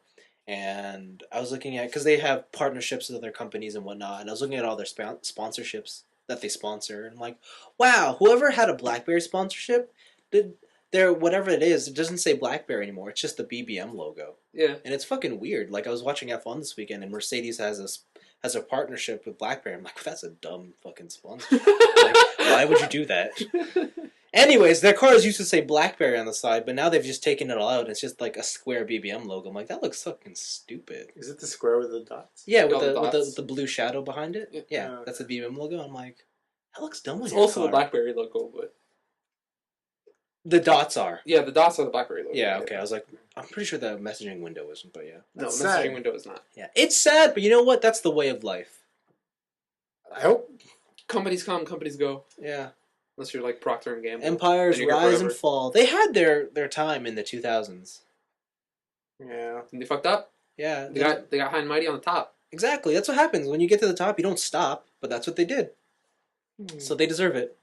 And I was looking at because they have partnerships with other companies and whatnot, and I was looking at all their sponsorships that they sponsor, and I'm like, wow, whoever had a BlackBerry sponsorship, did their whatever it is, it doesn't say BlackBerry anymore. It's just the BBM logo, Yeah. and it's fucking weird. Like I was watching F1 this weekend, and Mercedes has a partnership with BlackBerry. I'm like, that's a dumb fucking sponsorship. Like, why would you do that? Anyways, their cars used to say BlackBerry on the side, but now they've just taken it all out. And it's just like a square BBM logo. I'm like, that looks fucking stupid. Is it the square with the dots? Yeah, with Oh, the the with dots. the blue shadow behind it. Yeah. Yeah, Oh, that's the BBM logo. I'm like, that looks dumb. It's on your also the car. BlackBerry logo, but The dots are. yeah, the dots are the BlackBerry logo. Yeah, okay. I was like, I'm pretty sure the messaging window isn't, but yeah. No, That's messaging sad. window is not. Yeah, it's sad, but you know what? That's the way of life. I hope. Companies come, companies go. Yeah. Unless you're like Procter and Gamble. Empires Then you're here rise and forever. fall. They had their time in the 2000s. Yeah. And they fucked up. Yeah. They got high and mighty on the top. Exactly. That's what happens. When you get to the top, you don't stop, but that's what they did. So they deserve it.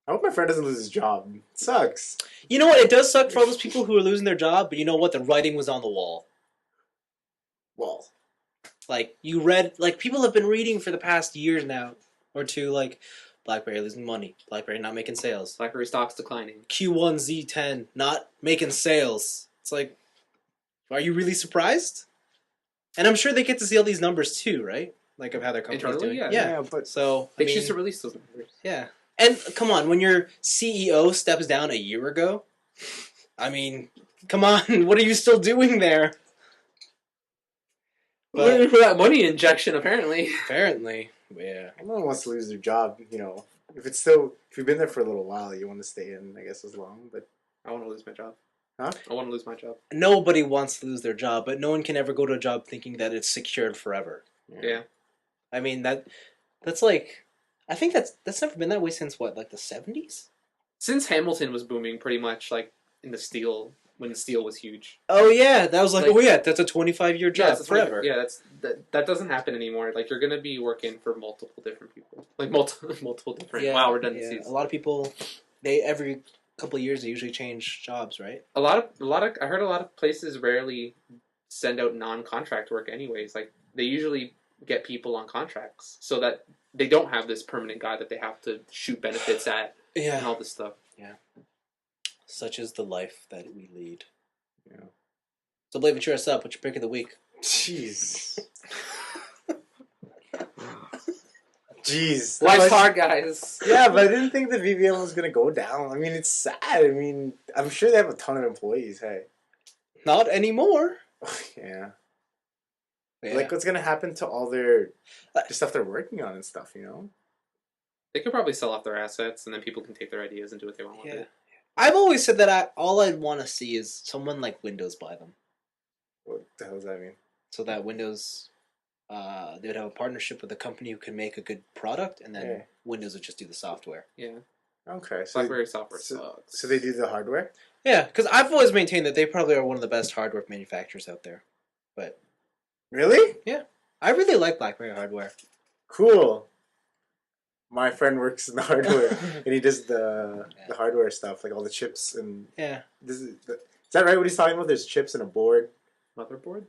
I hope my friend doesn't lose his job. It sucks. You know what? It does suck for all those people who are losing their job, but you know what? The writing was on the wall. Well, Like, you read, like, people have been reading for the past years now, or two, like, BlackBerry losing money, BlackBerry not making sales, BlackBerry stocks declining. Q1 Z10 not making sales. It's like, are you really surprised? And I'm sure they get to see all these numbers too, right? Like, of how their company's Internally, doing. yeah. but So, They I mean, choose to release those numbers. yeah. And come on, when your CEO steps down a year ago, I mean, come on, what are you still doing there? Waiting But for that money injection, apparently. apparently, yeah. no one wants to lose their job. You know, if you've been there for a little while, you want to stay in, I guess, as long. But I want to lose my job. Huh? I want to lose my job. Nobody wants to lose their job, but no one can ever go to a job thinking that it's secured forever. Yeah. I mean that's like, I think that's never been that way since what, like the 70s? Since Hamilton was booming, pretty much like in the steel when steel was huge. Oh yeah, that was like, Like- oh yeah, that's a 25-year job it's forever. Yeah, that doesn't happen anymore. Like you're gonna be working for multiple different people, like multiple different. Yeah, Wow, redundancies. yeah. A lot of people, they every couple of years they usually change jobs, right? A lot of. I heard a lot of places rarely send out non-contract work, anyways. Like they usually get people on contracts so that they don't have this permanent guy that they have to shoot benefits at and Yeah. all this stuff. Such is the life that we lead. Yeah. So Blaven, cheer us up. What's your pick of the week? jeez, jeez, Life's But- hard, guys. Yeah, but I didn't think the VBM was gonna go down. I mean, it's sad. I mean, I'm sure they have a ton of employees. Hey, Not anymore. yeah. Yeah. Like, what's gonna happen to all the stuff they're working on and stuff? You know? They could probably sell off their assets, and then people can take their ideas and do what they want with Yeah. it. I've always said that all I'd want to see is someone like Windows buy them, What the hell does that mean? so that Windows, they would have a partnership with a company who can make a good product, and then Yeah. Windows would just do the software. Yeah, Okay, so BlackBerry software so- sucks. so they do the hardware. Yeah, because I've always maintained that they probably are one of the best hardware manufacturers out there. But Really? Yeah. I really like BlackBerry hardware. Cool. My friend works in the hardware, and he does the hardware stuff, like all the chips and. Yeah. Is that right? What he's talking about? There's chips and a board. Motherboard?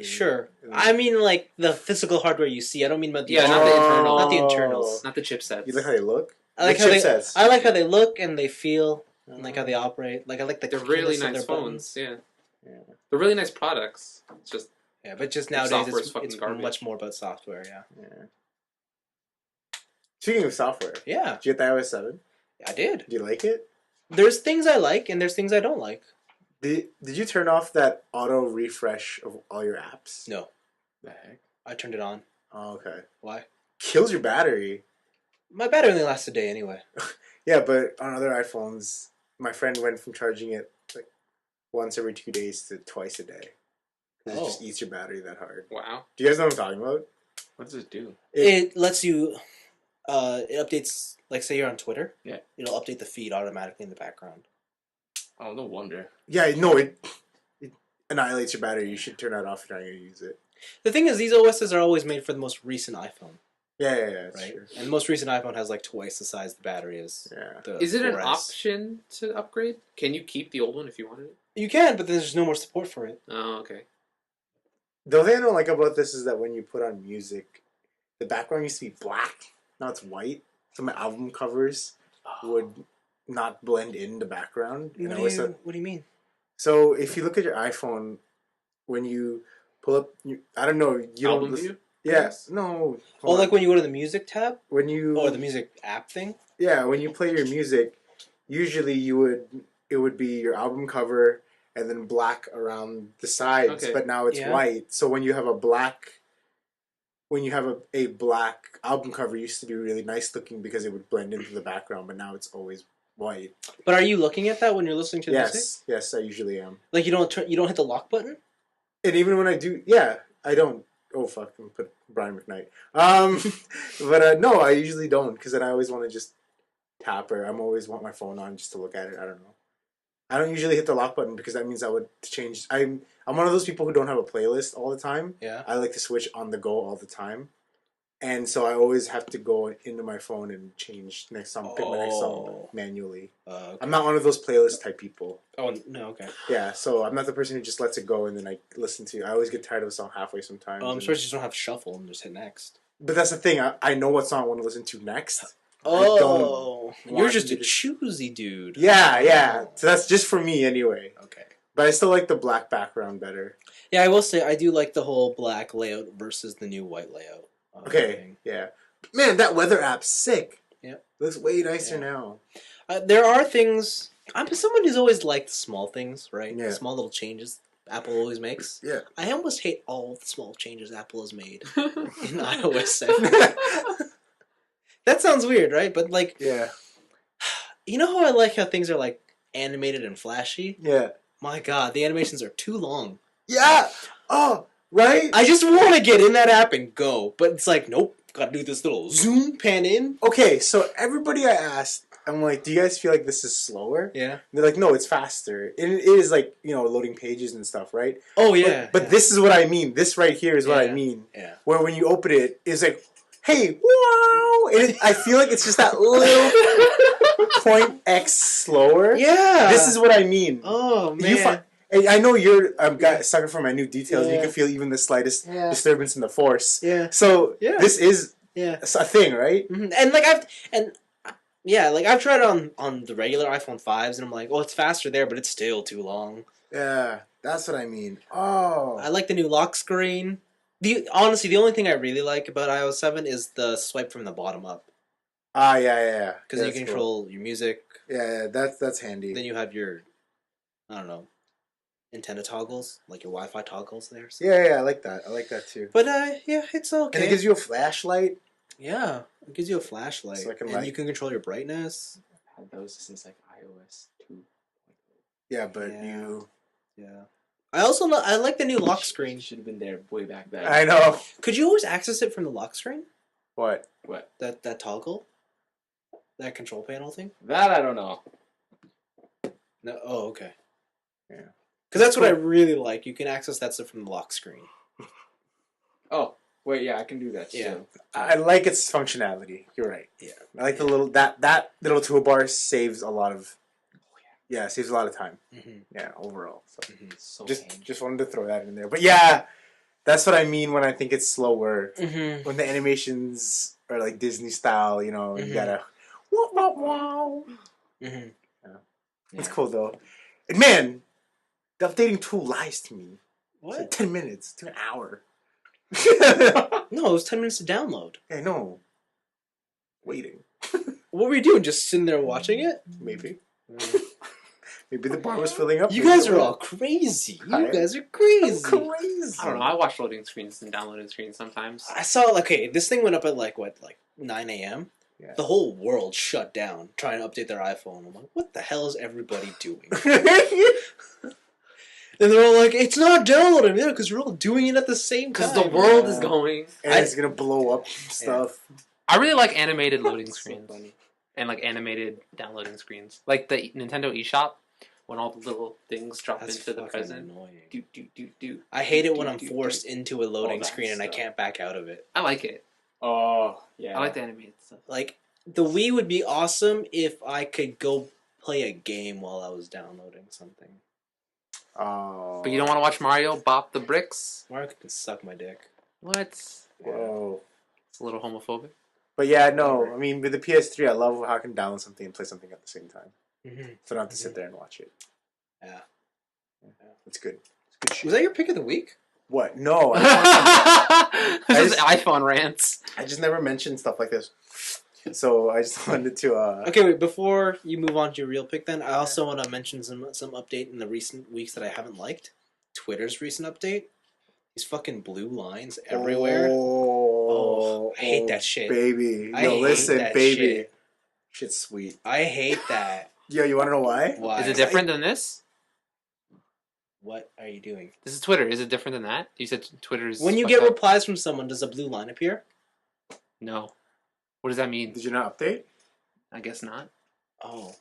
Sure. I mean, like, the physical hardware you see. I don't mean about the Yeah, not the internal. Not the internals. Not the chipsets. You like how they look? I like The how they. chipsets. I like how they look and they feel, and like how they operate. Like I like the. They're really cleanness of nice their phones. buttons. Yeah. They're really nice products. It's just Yeah, but just Their nowadays software's it's fucking garbage. much more about software. Yeah. Yeah. Speaking of software, Yeah, did you get the iOS 7? I did. Do you like it? There's things I like and there's things I don't like. Did you turn off that auto refresh of all your apps? No, The heck? I turned it on. Oh, okay. Why? Kills your battery. My battery only lasts a day anyway. Yeah, but on other iPhones, my friend went from charging it like once every 2 days to twice a day. 'Cause it just eats your battery that hard. wow. Do you guys know what I'm talking about? What does it do? It lets you. It updates. Like, say you're on Twitter. Yeah. It'll update the feed automatically in the background. Oh, no wonder. Yeah, no, it annihilates your battery. You should turn that off if you're not going to use it. The thing is, these OSs are always made for the most recent iPhone, Yeah, that's right? true. And the most recent iPhone has like twice the size the battery is. Yeah. The Is it an 4S. option to upgrade? Can you keep the old one if you wanted it? You can, but there's no more support for it. Oh, okay. The thing I don't like about this is that when you put on music, the background used to be black. Now it's white. Some album covers would not blend in the background. And What do you mean? so if you look at your iPhone, when you pull up, I don't know, you Album don't listen. view? Yes, no. Oh, hold like on. when you go to the music tab when you or the music app thing. yeah, when you play your music, usually it would be your album cover and then black around the sides, Okay. but now it's Yeah. white. So when you have a black album cover, it used to be really nice looking because it would blend into the background, but now it's always white. But are you looking at that when you're listening to the music? Yes, I usually am. Like you don't hit the lock button? And even when I do, I don't. Oh fuck! I'm put Brian McKnight. But no, I usually don't because then I always want to just tap or I'm always want my phone on just to look at it. I don't know. I don't usually hit the lock button because that means I would change. I'm one of those people who don't have a playlist all the time. Yeah. I like to switch on the go all the time, and so I always have to go into my phone and change pick my next song Oh. manually. Okay. I'm not one of those playlist type people. Oh no, okay. Yeah, so I'm not the person who just lets it go and then I listen to. I always get tired of a song halfway sometimes. I'm sure you just don't have shuffle and just hit next. But that's the thing. I know what song I want to listen to next. Oh, don't you're want just you a to- choosy dude. Yeah. So that's just for me anyway. Okay. But I still like the black background better. Yeah, I will say I do like the whole black layout versus the new white layout. Okay, thing. yeah. Man, that weather app's sick. Yep. Looks way nicer Yeah. now. There are things. I'm someone who's always liked small things, right? Yeah. The small little changes Apple always makes. Yeah. I almost hate all the small changes Apple has made in iOS 7. That sounds weird, right? But like, Yeah. you know how I like how things are like animated and flashy? Yeah. My God, the animations are too long. Yeah. Oh, right? I just want to get in that app and go, but it's like, nope, gotta do this little zoom pan in. Okay, so everybody I asked, I'm like, do you guys feel like this is slower? Yeah. And they're like, no, it's faster. And it is like, loading pages and stuff, right? Oh yeah. But this is what I mean. This right here is what I Yeah. mean. Yeah. Where when you open it, it's like, hey, wow! And I feel like it's just that little point X slower. Yeah. This is what I mean. Oh man. You and I know you're a sucker for my new details. Yeah. You can feel even the slightest Yeah. disturbance in the force. Yeah. So Yeah. this is Yeah. a thing, right? Mhm. And like I've tried it on the regular iPhone 5s and I'm like, oh, it's faster there, but it's still too long. Yeah, that's what I mean. Oh, I like the new lock screen. Honestly, the only thing I really like about iOS 7 is the swipe from the bottom up. yeah. Because you can control your music. Yeah, that's handy. Then you have your, I don't know, antenna toggles, like your Wi-Fi toggles there. So. Yeah, I like that. I like that too. But yeah, it's okay. And it gives you a flashlight. Yeah, it gives you a flashlight. So I can and light- you can control your brightness. I've had those since like iOS 2. Yeah, but Yeah. Yeah. I like the new lock screen. Should have been there way back then. I know. Could you always access it from the lock screen? What? What? That toggle? That control panel thing? That I don't know. No. Oh, okay. Yeah. Because that's what I really like. You can access that stuff from the lock screen. Oh, Wait, yeah, I can do that. Yeah. Still. I like its functionality. You're right. Yeah. I like the little that little toolbar saves a lot of. Yeah, saves a lot of time. Mm-hmm. Yeah, overall. So So just wanted to throw that in there. But yeah, that's what I mean when I think it's slower. Mm-hmm. When the animations are like Disney style, you know, you Mhm. gotta. Wow, wow, wow. Mm-hmm. It's cool though. And man, the updating tool lies to me. It's like What? 10 minutes to an hour. No, it was 10 minutes to download. I know. Waiting. What were you doing? Just sitting there watching it? Maybe. Maybe the bar was filling up. You Maybe guys it are was- all crazy. You I'm guys are crazy. crazy. I don't know. I watch loading screens and downloading screens sometimes. I saw, okay, this thing went up at like 9 a.m.? Yeah. The whole world shut down trying to update their iPhone. I'm like, what the hell is everybody doing? And they're all like, it's not downloading. Yeah, because we're all doing it at the same time. Because the world is going. And it's gonna blow up stuff. I really like animated loading So screens funny. and like animated downloading screens, like the Nintendo eShop when all the little things drop That's into the fucking present. annoying. Do do do do. I hate it when do, I'm do, forced into a loading that screen and I stuff. can't back out of it. I like it. Oh yeah. I like the animated stuff. Like, the Wii would be awesome if I could go play a game while I was downloading something. Oh. But you don't want to watch Mario bop the bricks? Mario can suck my dick. What? Whoa. It's a little homophobic. But yeah, no. I mean, with the PS3, I love how I can download something and play something at the same time. Mm-hmm. So I don't have to sit there and watch it. Yeah. It's good. It's good shit. Was that your pick of the week? What? No. I This is just- iPhone rants. just never mentioned stuff like this. So I just wanted to. Okay, wait, before you move on to your real pick then, I also want to mention some update in the recent weeks that I haven't liked. Twitter's recent update. These fucking blue lines everywhere. Oh, I hate that shit. Baby. I Yo, hate listen, that baby. shit. Shit's sweet. I hate that. Yo, you want to know why? Why? Is it different than this? What are you doing? This is Twitter. Is it different than that? You said Twitter is. When you fucked get up. replies from someone, does a blue line appear? No. What does that mean? Did you not update? I guess not. Oh.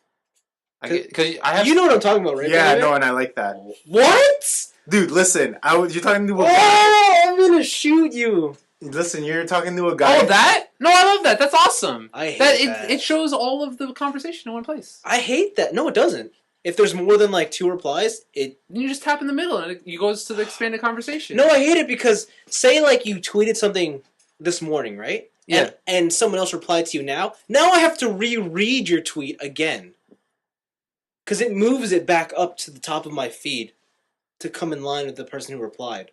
Because I have. You know what I'm talking about, right? Yeah, David? no, and I like that. What? Dude, listen. You're talking to a guy. Oh, I'm gonna shoot you. Listen, you're talking to a guy. Oh, that? No, I love that. That's awesome. I hate that. that. It shows all of the conversation in one place. I hate that. No, it doesn't. If there's more than like 2 replies, it. You just tap in the middle and it goes to the expanded conversation. No, I hate it because say like you tweeted something this morning, right? Yeah. And someone else replied to you now. Now I have to reread your tweet again. Because it moves it back up to the top of my feed to come in line with the person who replied.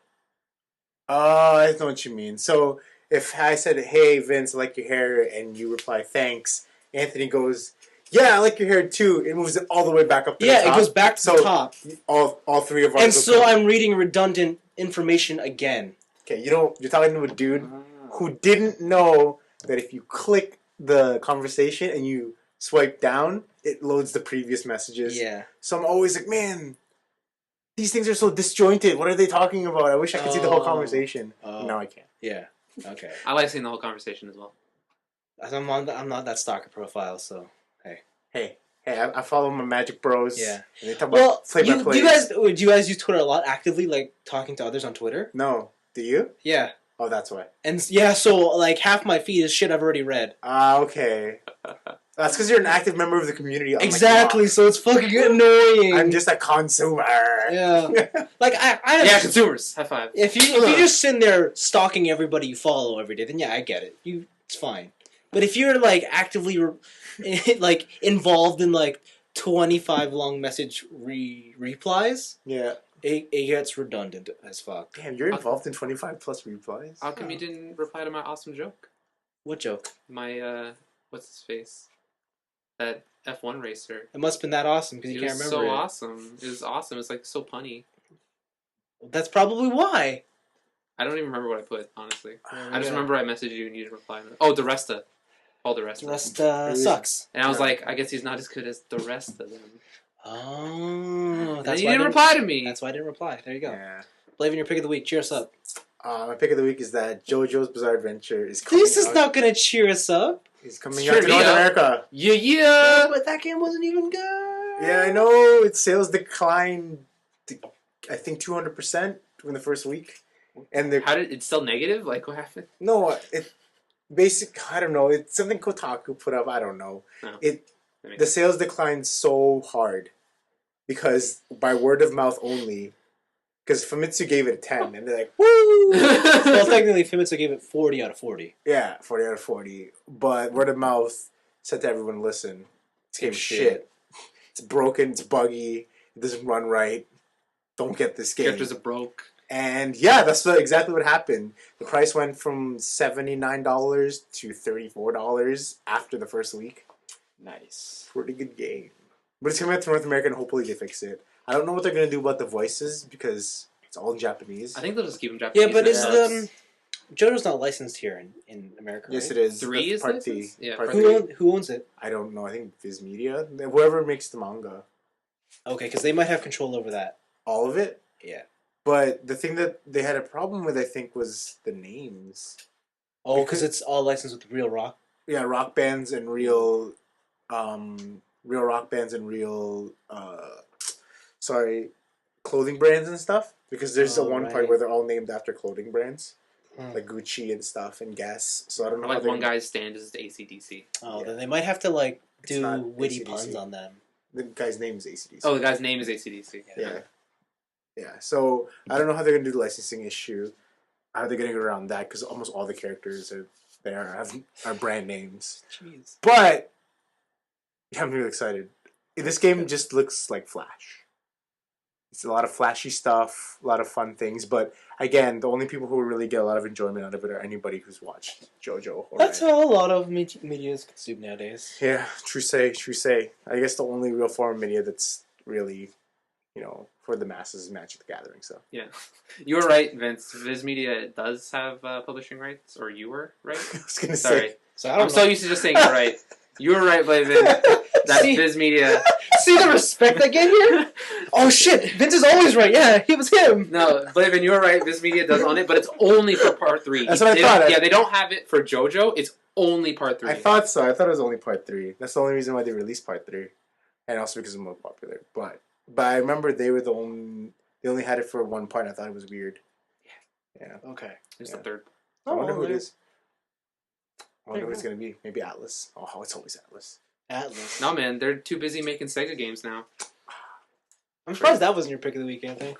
Oh, I know what you mean. So if I said, "Hey, Vince, I like your hair," and you reply, "Thanks," Anthony goes, "Yeah, I like your hair too." It moves it all the way back up to the top. Yeah, it goes back to the top. All three of us. And so I'm reading redundant information again. Okay, you're talking to a dude Ah. who didn't know that if you click the conversation and you swipe down, it loads the previous messages. Yeah. So I'm always like, man, these things are so disjointed. What are they talking about? I wish I could see the whole Oh. conversation. Oh. No, I can't. Yeah. Okay. I like seeing the whole conversation as well. I'm not that stalker profile, so Hey, I follow my Magic Bros. Yeah. And they talk well, about play by play. do you guys use Twitter a lot actively, like talking to others on Twitter? No. Do you? Yeah. Oh, that's why. And yeah, so like half my feed is shit I've already read. Ah, okay. That's because you're an active member of the community. unlike Exactly, me. so it's fucking annoying. I'm just a consumer. Yeah. Like I Yeah, consumers. High five. if you just sitting there stalking everybody you follow every day, then yeah, I get it. It's fine. But if you're like actively like involved in like 25 long message replies, Yeah. it gets redundant as fuck. Damn, you're involved in 25 plus replies. How come you didn't reply to my awesome joke? What joke? My, what's his face? That F1 racer. It must have been that awesome because It you was can't remember so it. awesome. It was awesome. It's like so punny. That's probably why. I don't even remember what I put, honestly. There I we just go. remember I messaged you and you didn't reply. Oh, DeResta. Paul DeResta. The rest Really? sucks. And I was like, I guess he's not as good as the rest of them. Oh, And that's then you why I didn't reply to me. That's why I didn't reply. There you go. Yeah. Blaven, your pick of the week. Cheer us up. My pick of the week is that JoJo's Bizarre Adventure is coming This is out. not gonna cheer us up. It's coming Cheer out to me North up. America. Yeah. But that game wasn't even good. Yeah, I know. Its sales declined, I think, 200% in the first week. And the it's still negative? Like, what happened? no, I don't know. It's something Kotaku put up. I don't know. No. The sales declined so hard because by word of mouth only. Because Famitsu gave it a 10, and they're like, woo! Well, technically, Famitsu gave it 40 out of 40. Yeah, 40 out of 40. But word of mouth said to everyone, listen, this game's shit. It's broken, it's buggy, it doesn't run right. Don't get this game. Characters are broke. And yeah, that's exactly what happened. The price went from $79 to $34 after the first week. Nice. Pretty good game. But it's coming out to North America, and hopefully they fix it. I don't know what they're going to do about the voices because it's all in Japanese. I think they'll just keep them Japanese. Yeah, but is JoJo's not licensed here in America, Yes, right? it is. 3 is Part licensed? D. Yeah, Part Part D. Who owns it? I don't know. I think Viz Media. Whoever makes the manga. Okay, because they might have control over that. All of it? Yeah. But the thing that they had a problem with, I think, was the names. Oh, because it's all licensed with real rock. Yeah, rock bands and real rock bands and clothing brands and stuff. Because there's a one part where they're all named after clothing brands, like Gucci and stuff and Guess. So I don't know. Like one guy's stand is AC/DC. Oh, Yeah. then they might have to like It's do not witty AC/DC. puns on them. The guy's name is ACDC. Oh, the guy's name is AC/DC. Yeah. Yeah. So I don't know how they're gonna do the licensing issue. How they're getting around that because almost all the characters are brand names. Jeez. But yeah, I'm really excited. This game just looks like Flash. It's a lot of flashy stuff, a lot of fun things. But again, the only people who really get a lot of enjoyment out of it are anybody who's watched JoJo. That's how a lot of media is consumed nowadays. Yeah, true say. I guess the only real form of media that's really, for the masses is Magic the Gathering. So Yeah. You were right, Vince. Viz Media does have publishing rights, or you were right? I was gonna Sorry. say. So I'm so used to just saying you're right. You were right, Blaven. That's See? Viz Media. See the respect I get here? Oh shit, Vince is always right. Yeah, it was him. No, Blaven, you were right. Viz Media does own it, but it's only for part 3. That's what I thought. Yeah, they don't have it for JoJo. It's only part 3. I thought so. I thought it was only part 3. That's the only reason why they released part 3, and also because it's more popular. But I remember they were they only had it for one part. And I thought it was weird. Yeah. Okay. There's Yeah. the third. I wonder who it there's is. I wonder who it's gonna be. Maybe Atlas. Oh, it's always Atlas. Atlas. No, man, they're too busy making Sega games now. I'm surprised that wasn't your pick of the week, Anthony.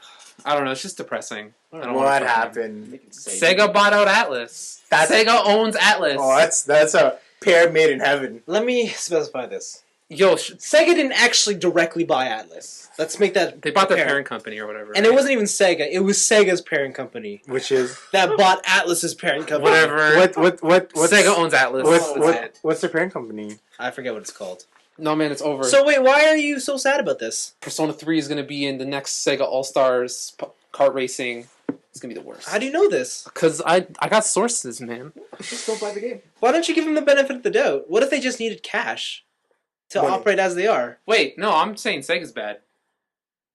I don't know. It's just depressing. I don't What wanna question happened? Sega bought out Atlas. Sega owns Atlas. Oh, that's a pair made in heaven. Let me specify this. Yo, Sega didn't actually directly buy Atlas. Let's make that they bought their apparent. parent company or whatever. And it wasn't even Sega. It was Sega's parent company Which is that bought Atlas's parent company. whatever. what Sega owns Atlas. what's their parent company? I forget what it's called. No, man, it's over. So wait, why are you so sad about this? Persona 3 is going to be in the next Sega All-Stars kart racing. It's going to be the worst. How do you know this? Because I got sources, man. Just don't buy the game. Why don't you give them the benefit of the doubt? What if they just needed cash to Money. operate as they are? Wait, no, I'm saying Sega's bad.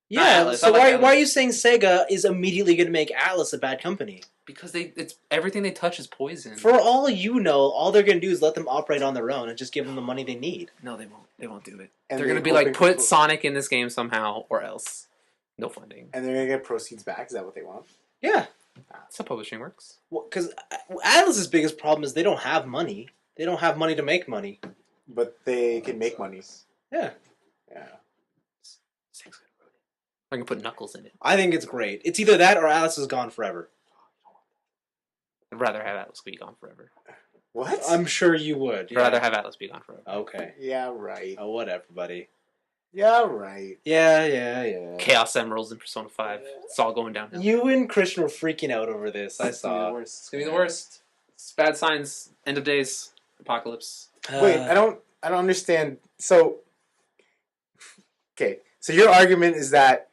Yeah, Atlas. so I like why Atlas. are you saying Sega is immediately going to make Atlas a bad company? Because it's everything they touch is poison. For all you know, all they're going to do is let them operate on their own and just give them the money they need. No, they won't. They won't do it. And They're going to be hoping like, put for- Sonic in this game somehow, or else. No funding. And they're gonna get proceeds back. Is that what they want? Yeah, That's how publishing works. because Atlas's biggest problem is they don't have money. They don't have money to make money. But they can make money. Yeah. Yeah. Sega's gonna ruin it. I can put Knuckles in it. I think it's great. It's either that or Atlas is gone forever. I'd rather have Atlas be gone forever. What? I'm sure you would. I'd rather have Atlas be gone forever. Okay. Yeah, right. Oh, whatever, buddy. Yeah, right. Yeah. Chaos Emeralds in Persona 5. It's all going downhill. You and Christian were freaking out over this. I saw. It's gonna be the worst. It's bad signs. End of days. Apocalypse. Wait, I don't understand. So, okay. So your argument is that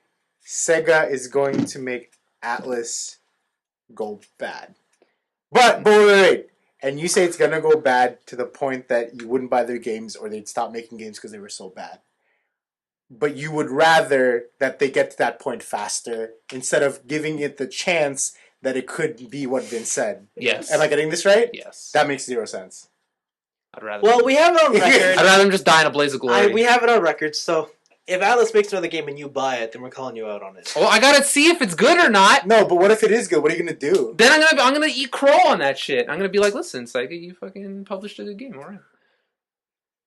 Sega is going to make Atlas go bad. But wait. And you say it's gonna go bad to the point that you wouldn't buy their games or they'd stop making games because they were so bad. But you would rather that they get to that point faster instead of giving it the chance that it could be what Vince said. Yes. Am I getting this right? Yes. That makes zero sense. I'd rather. Well, we have it on record. I'd rather them just die in a blaze of glory. We have it on record, so If Atlas makes another game and you buy it, then we're calling you out on it. Well, I gotta see if it's good or not. No, but what if it is good? What are you gonna do? Then I'm gonna eat crow on that shit. I'm gonna be like, listen, Psychic, you fucking published a good game, alright.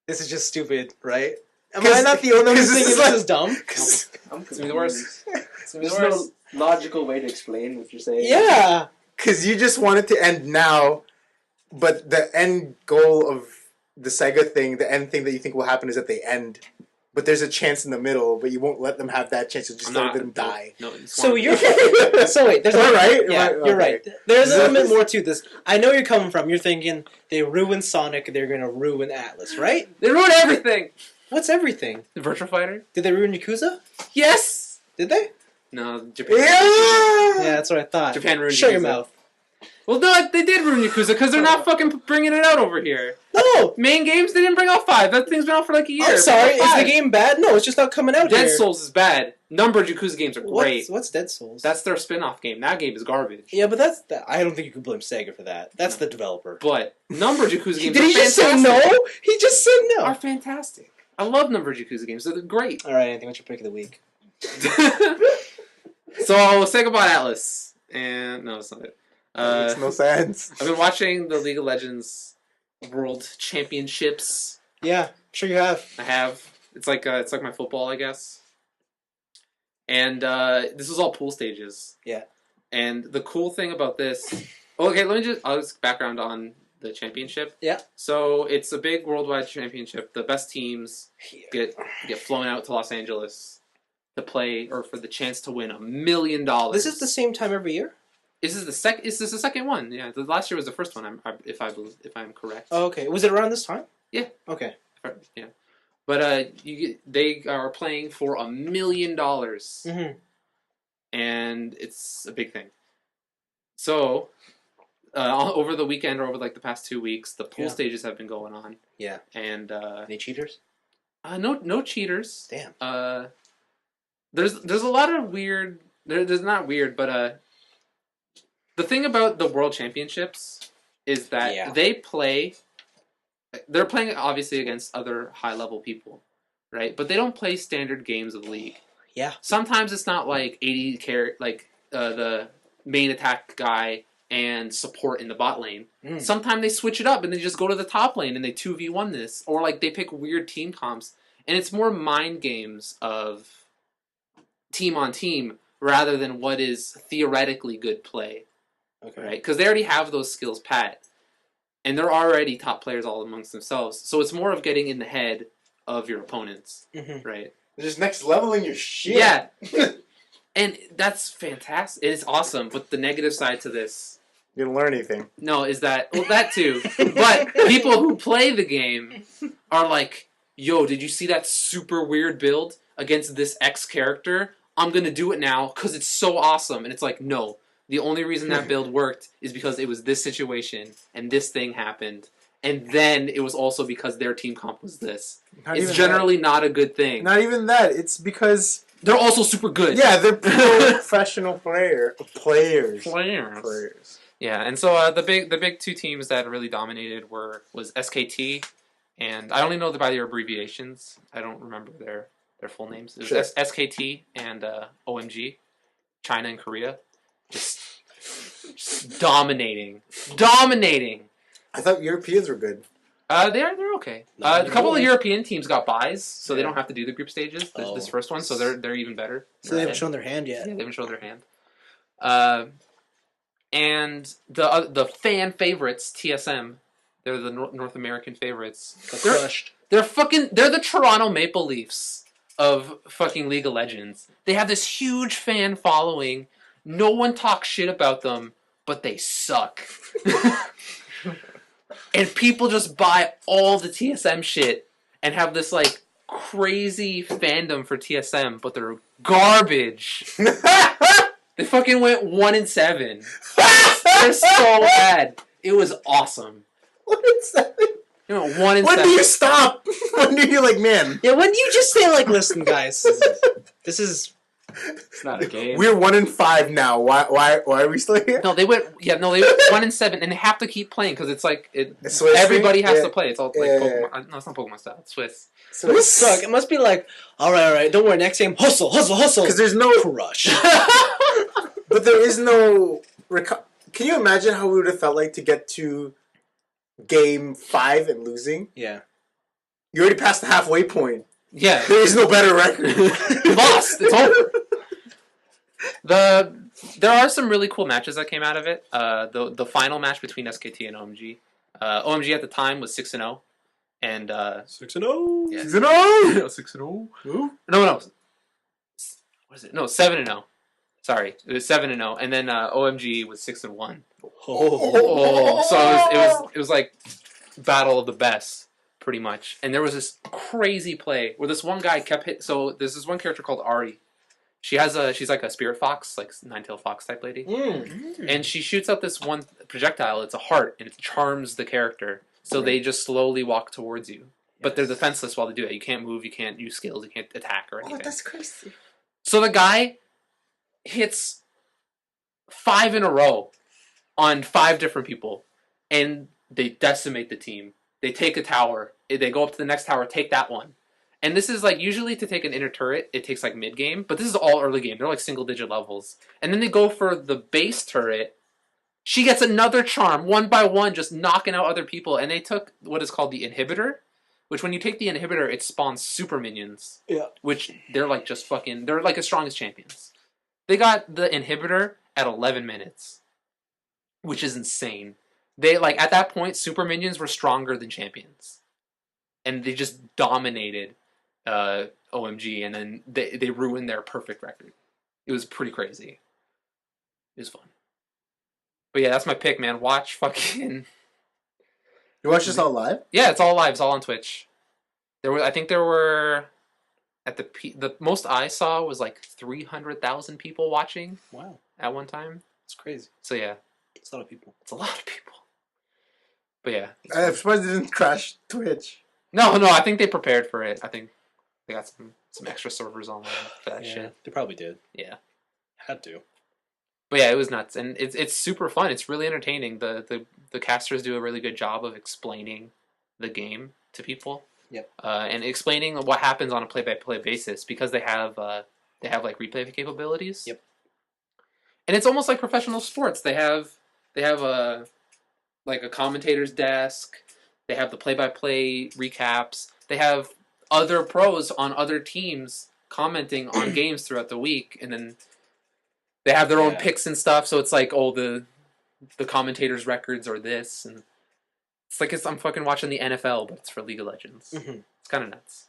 This is just stupid, right? Am I not the only one who's thinking this is dumb? It's gonna be the worst. It's gonna be the There's worst. no logical way to explain what you're saying. Yeah. Because you just want it to end now, but the end goal of the Sega thing, the end thing that you think will happen is that they end. But there's a chance in the middle, but you won't let them have that chance. You just let them die. No, So you're so wait. There's Am I right? Yeah, Am I- you're okay. right. There's a little bit more to this. I know you're coming from. You're thinking they ruined Sonic, they're gonna ruin Atlas, right? They ruined everything. What's everything? The Virtua Fighter? Did they ruin Yakuza? Yes. Did they? No, Japan. Yeah, that's what I thought. Japan ruined Shut your Yakuza. mouth. Well, no, they did ruin Yakuza because they're not fucking bringing it out over here. No. Main games, they didn't bring out 5. That thing's been out for like a year. I'm sorry. Is the 5. game bad? No, it's just not coming out Dead here. Souls is bad. Numbered Yakuza games are great. What's Dead Souls? That's their spin-off game. That game is garbage. Yeah, but I don't think you can blame Sega for that. That's the developer. But numbered Yakuza games Did are he just say fantastic. no? He just said no. Are fantastic. I love numbered Yakuza games. They're great. All right, Anthony, what's your pick of the week? So I'll say goodbye to Atlas. And no, it's not it. Makes no sense. I've been watching the League of Legends World Championships. Yeah, sure you have. I have. It's like my football, I guess. And this is all pool stages. Yeah. And the cool thing about this, I'll just background on the championship. Yeah. So it's a big worldwide championship. The best teams get flown out to Los Angeles to play or for the chance to win $1 million. This is the same time every year? This is the second one. Yeah, the last year was the first one. If I'm correct. Oh, okay. Was it around this time? Yeah. Okay. Yeah. But they are playing for $1 million. Mm-hmm. And it's a big thing. So, over the weekend or over like the past 2 weeks, the pool stages have been going on. Yeah. And any cheaters? No cheaters. Damn. There's a lot of weird. There's not weird, but the thing about the World Championships is that they play. They're playing obviously against other high level people, right? But they don't play standard games of League. Yeah. Sometimes it's not like 80 the main attack guy and support in the bot lane. Sometimes they switch it up and they just go to the top lane and they 2v1 this. Or like they pick weird team comps. And it's more mind games of team on team rather than what is theoretically good play. Okay. Right? Because they already have those skills pat. And they're already top players all amongst themselves. So it's more of getting in the head of your opponents. Mm-hmm. Right? They're just next leveling your shit. Yeah. And that's fantastic. It's awesome. But the negative side to this... You didn't learn anything. No, is that... Well, that too. But people who play the game are like, yo, did you see that super weird build against this X character? I'm going to do it now because it's so awesome. And it's like, no. The only reason that build worked is because it was this situation and this thing happened. And then it was also because their team comp was this. It's generally not a good thing. Not even that. It's because... They're also super good. Yeah, they're professional players. Yeah, and so the big two teams that really dominated was SKT, and I only know by their abbreviations. I don't remember their full names. It was SKT and OMG, China and Korea, just dominating. I thought Europeans were good. They're okay. A couple of European teams got buys, so they don't have to do the group stages. This first one, so they're even better. So they haven't shown their hand yet. Yeah, they haven't shown their hand. And the fan favorites, TSM, they're the North American favorites. They're crushed. They're the Toronto Maple Leafs of fucking League of Legends. They have this huge fan following. No one talks shit about them, but they suck. And people just buy all the TSM shit and have this like crazy fandom for TSM, but they're garbage. They fucking went 1-7. They're so bad. It was awesome. 1-7? You know, 1-7. When do you stop? When do you like, man? Yeah, when do you just say like, listen, guys, this is. It's not a game. We're 1-5 now. Why are we still here? No, they went 1-7, and they have to keep playing because it's like everybody has to play. It's all like Pokemon. No, it's not Pokemon style. It's Swiss. So it suck. It must be like, all right, don't worry. Next game, hustle. Because there's no crush. But there is no. Can you imagine how we would have felt like to get to game 5 and losing? Yeah. You already passed the halfway point. Yeah. There is no better record. You lost. It's over. There are some really cool matches that came out of it. The final match between SKT and OMG. OMG at the time was 6-0. And 6-0. Yeah. 6-0. 6-0. Who? No. What is it? No, 7-0. Sorry, it was 7-0, and then OMG was 6-1. So it was like battle of the best, pretty much. And there was this crazy play where this one guy kept hit. So there's this one character called Ari. She's like a spirit fox, like nine-tailed fox type lady, and she shoots out this one projectile. It's a heart, and it charms the character. So they just slowly walk towards you, but they're defenseless while they do it. You can't move, you can't use skills, you can't attack or anything. Oh, that's crazy. So the guy hits 5 in a row on 5 different people, and they decimate the team. They take a tower, they go up to the next tower, take that one. And this is like, usually to take an inner turret, it takes like mid-game, but this is all early game. They're like single-digit levels. And then they go for the base turret. She gets another charm, one by one, just knocking out other people. And they took what is called the inhibitor, which when you take the inhibitor, it spawns super minions. Yeah. Which they're like just fucking, they're like as strong as champions. They got the inhibitor at 11 minutes, which is insane. They, like, at that point, super minions were stronger than champions. And they just dominated OMG, and then they ruined their perfect record. It was pretty crazy. It was fun. But yeah, that's my pick, man. Watch fucking... You watch this all live? Yeah, it's all live. It's all on Twitch. I think there were... At the most I saw was like 300,000 people watching. Wow. At one time. It's crazy. So yeah. It's a lot of people. It's a lot of people. But yeah. I'm surprised it didn't crash Twitch. No, I think they prepared for it. I think they got some extra servers online for that shit. They probably did. Yeah. Had to. But yeah, it was nuts. And it's super fun. It's really entertaining. The casters do a really good job of explaining the game to people. Yep. And explaining what happens on a play-by-play basis, because they have like replay capabilities. Yep. And it's almost like professional sports. They have a commentator's desk. They have the play-by-play recaps. They have other pros on other teams commenting on games throughout the week, and then they have their own picks and stuff. So it's like, the commentators' records are this, and it's like I'm fucking watching the NFL, but it's for League of Legends. Mm-hmm. It's kind of nuts.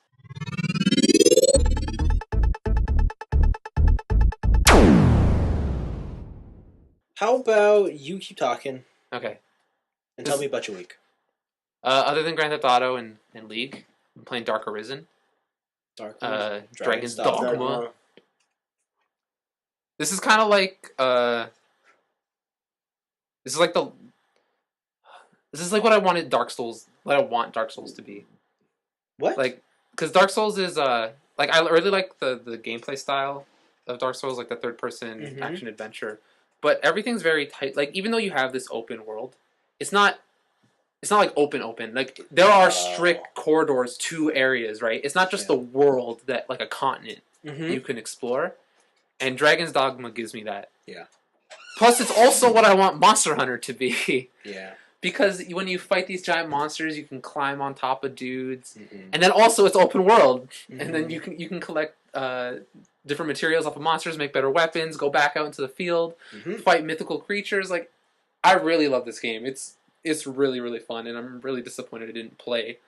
How about you keep talking? Okay. And tell me about your week. Other than Grand Theft Auto and League, I'm playing Dark Arisen. Dragon's Dogma. This is kind of like this is like what I wanted Dark Souls. What I want Dark Souls to be. What? Like, because Dark Souls is like, I really like the gameplay style of Dark Souls, like the third person action adventure. But everything's very tight. Like, even though you have this open world, it's not like open. Like, there are strict corridors to areas, right? It's not just the world that, like a continent, you can explore. And Dragon's Dogma gives me that. Yeah. Plus, it's also what I want Monster Hunter to be. Yeah. Because when you fight these giant monsters, you can climb on top of dudes. And then also, it's open world. And then you can collect different materials off of monsters, make better weapons, go back out into the field, fight mythical creatures. Like, I really love this game. It's really, really fun, and I'm really disappointed I didn't play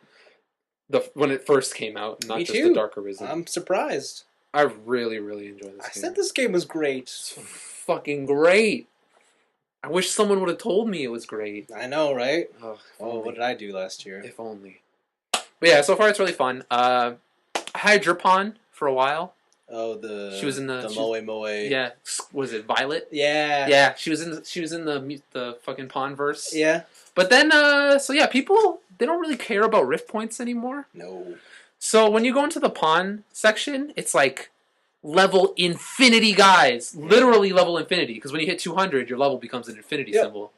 when it first came out, not just the Dark Arisen. I'm surprised. I really, really enjoyed this game. I said this game was great. It's fucking great. I wish someone would have told me it was great. I know, right? Oh, what did I do last year? If only. But yeah, so far it's really fun. I had Dripon for a while. Oh, she was in the Moe. Yeah, was it Violet? Yeah. Yeah, she was in the fucking Pawn verse. Yeah. But then people, they don't really care about rift points anymore. No. So when you go into the Pawn section, it's like level infinity guys, literally level infinity, because when you hit 200, your level becomes an infinity symbol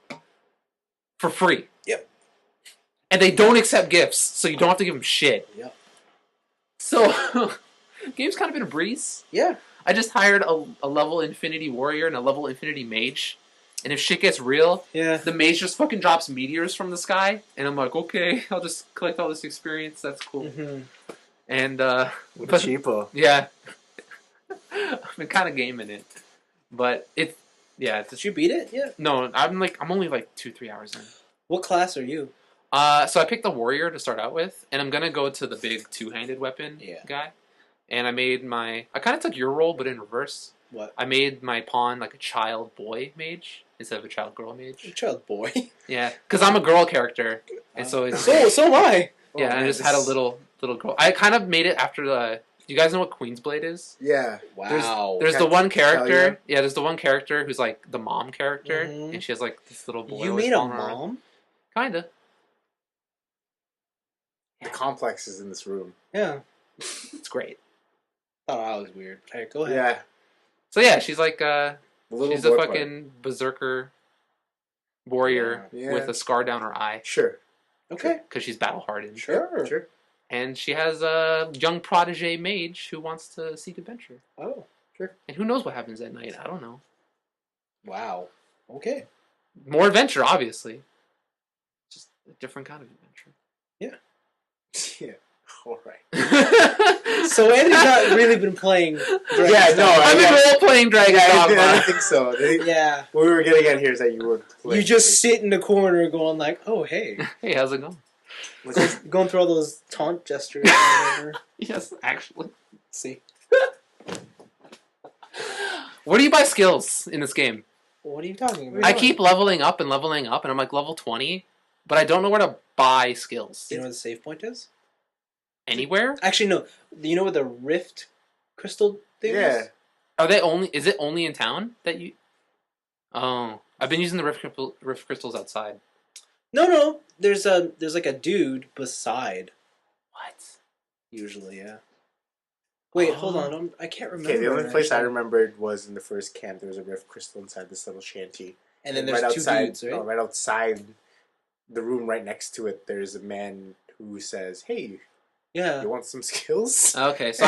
for free. Yep. And they don't accept gifts, so you don't have to give them shit. Yep. So, game's kind of been a breeze. Yeah. I just hired a level Infinity Warrior and a level Infinity Mage. And if shit gets real, the mage just fucking drops meteors from the sky. And I'm like, okay, I'll just collect all this experience. That's cool. Mm-hmm. And, What a cheapo. yeah. I've been kind of gaming it. But Did you beat it? Yeah. No, I'm only like 2-3 hours in. What class are you? So I picked the warrior to start out with, and I'm gonna go to the big two-handed weapon guy. And I kind of took your role, but in reverse. What? I made my pawn like a child boy mage instead of a child girl mage. A child boy. Yeah, because I'm a girl character, and so it's so am I. yeah. And I just had a little girl. I kind of made it after the. You guys know what Queen's Blade is? Yeah. Wow. There's the one character. Yeah, there's the one character who's like the mom character, and she has like this little boy. You made a mom? Kinda. The complex is in this room. Yeah. It's great. Thought I was weird. Hey, go ahead. Yeah. So yeah, she's like She's a fucking berserker warrior Yeah. with a scar down her eye. Sure. Okay. Because she's battle hardened. Sure. And she has a young protege mage who wants to seek adventure. Oh, sure. And who knows what happens at night? I don't know. Wow. Okay. More adventure, obviously. Just a different kind of adventure. Yeah. All right. So Andy's not really been playing. Yeah, no, I've been role-playing Dragon's I Dogma. think so. Yeah. What we were getting at here is that you were playing. You just sit in the corner going like, oh, hey. Hey, how's it going? Going through all those taunt gestures or whatever. Yes, actually. See. Where do you buy skills in this game? What are you talking about? I keep leveling up, and I'm like level 20, but I don't know where to buy skills. Do you know where the save point is? Anywhere? Actually, no. Do you know where the Rift crystal thing is? Is it only in town that you... Oh. I've been using the rift crystals outside. No. There's like a dude beside. What? Usually, yeah. Wait, hold on. I can't remember. Okay, the only place I remembered was in the first camp. There was a rift crystal inside this little shanty. And then there's right two outside, dudes, right? No, right outside the room right next to it, there's a man who says, hey, Yeah. you want some skills? Okay, So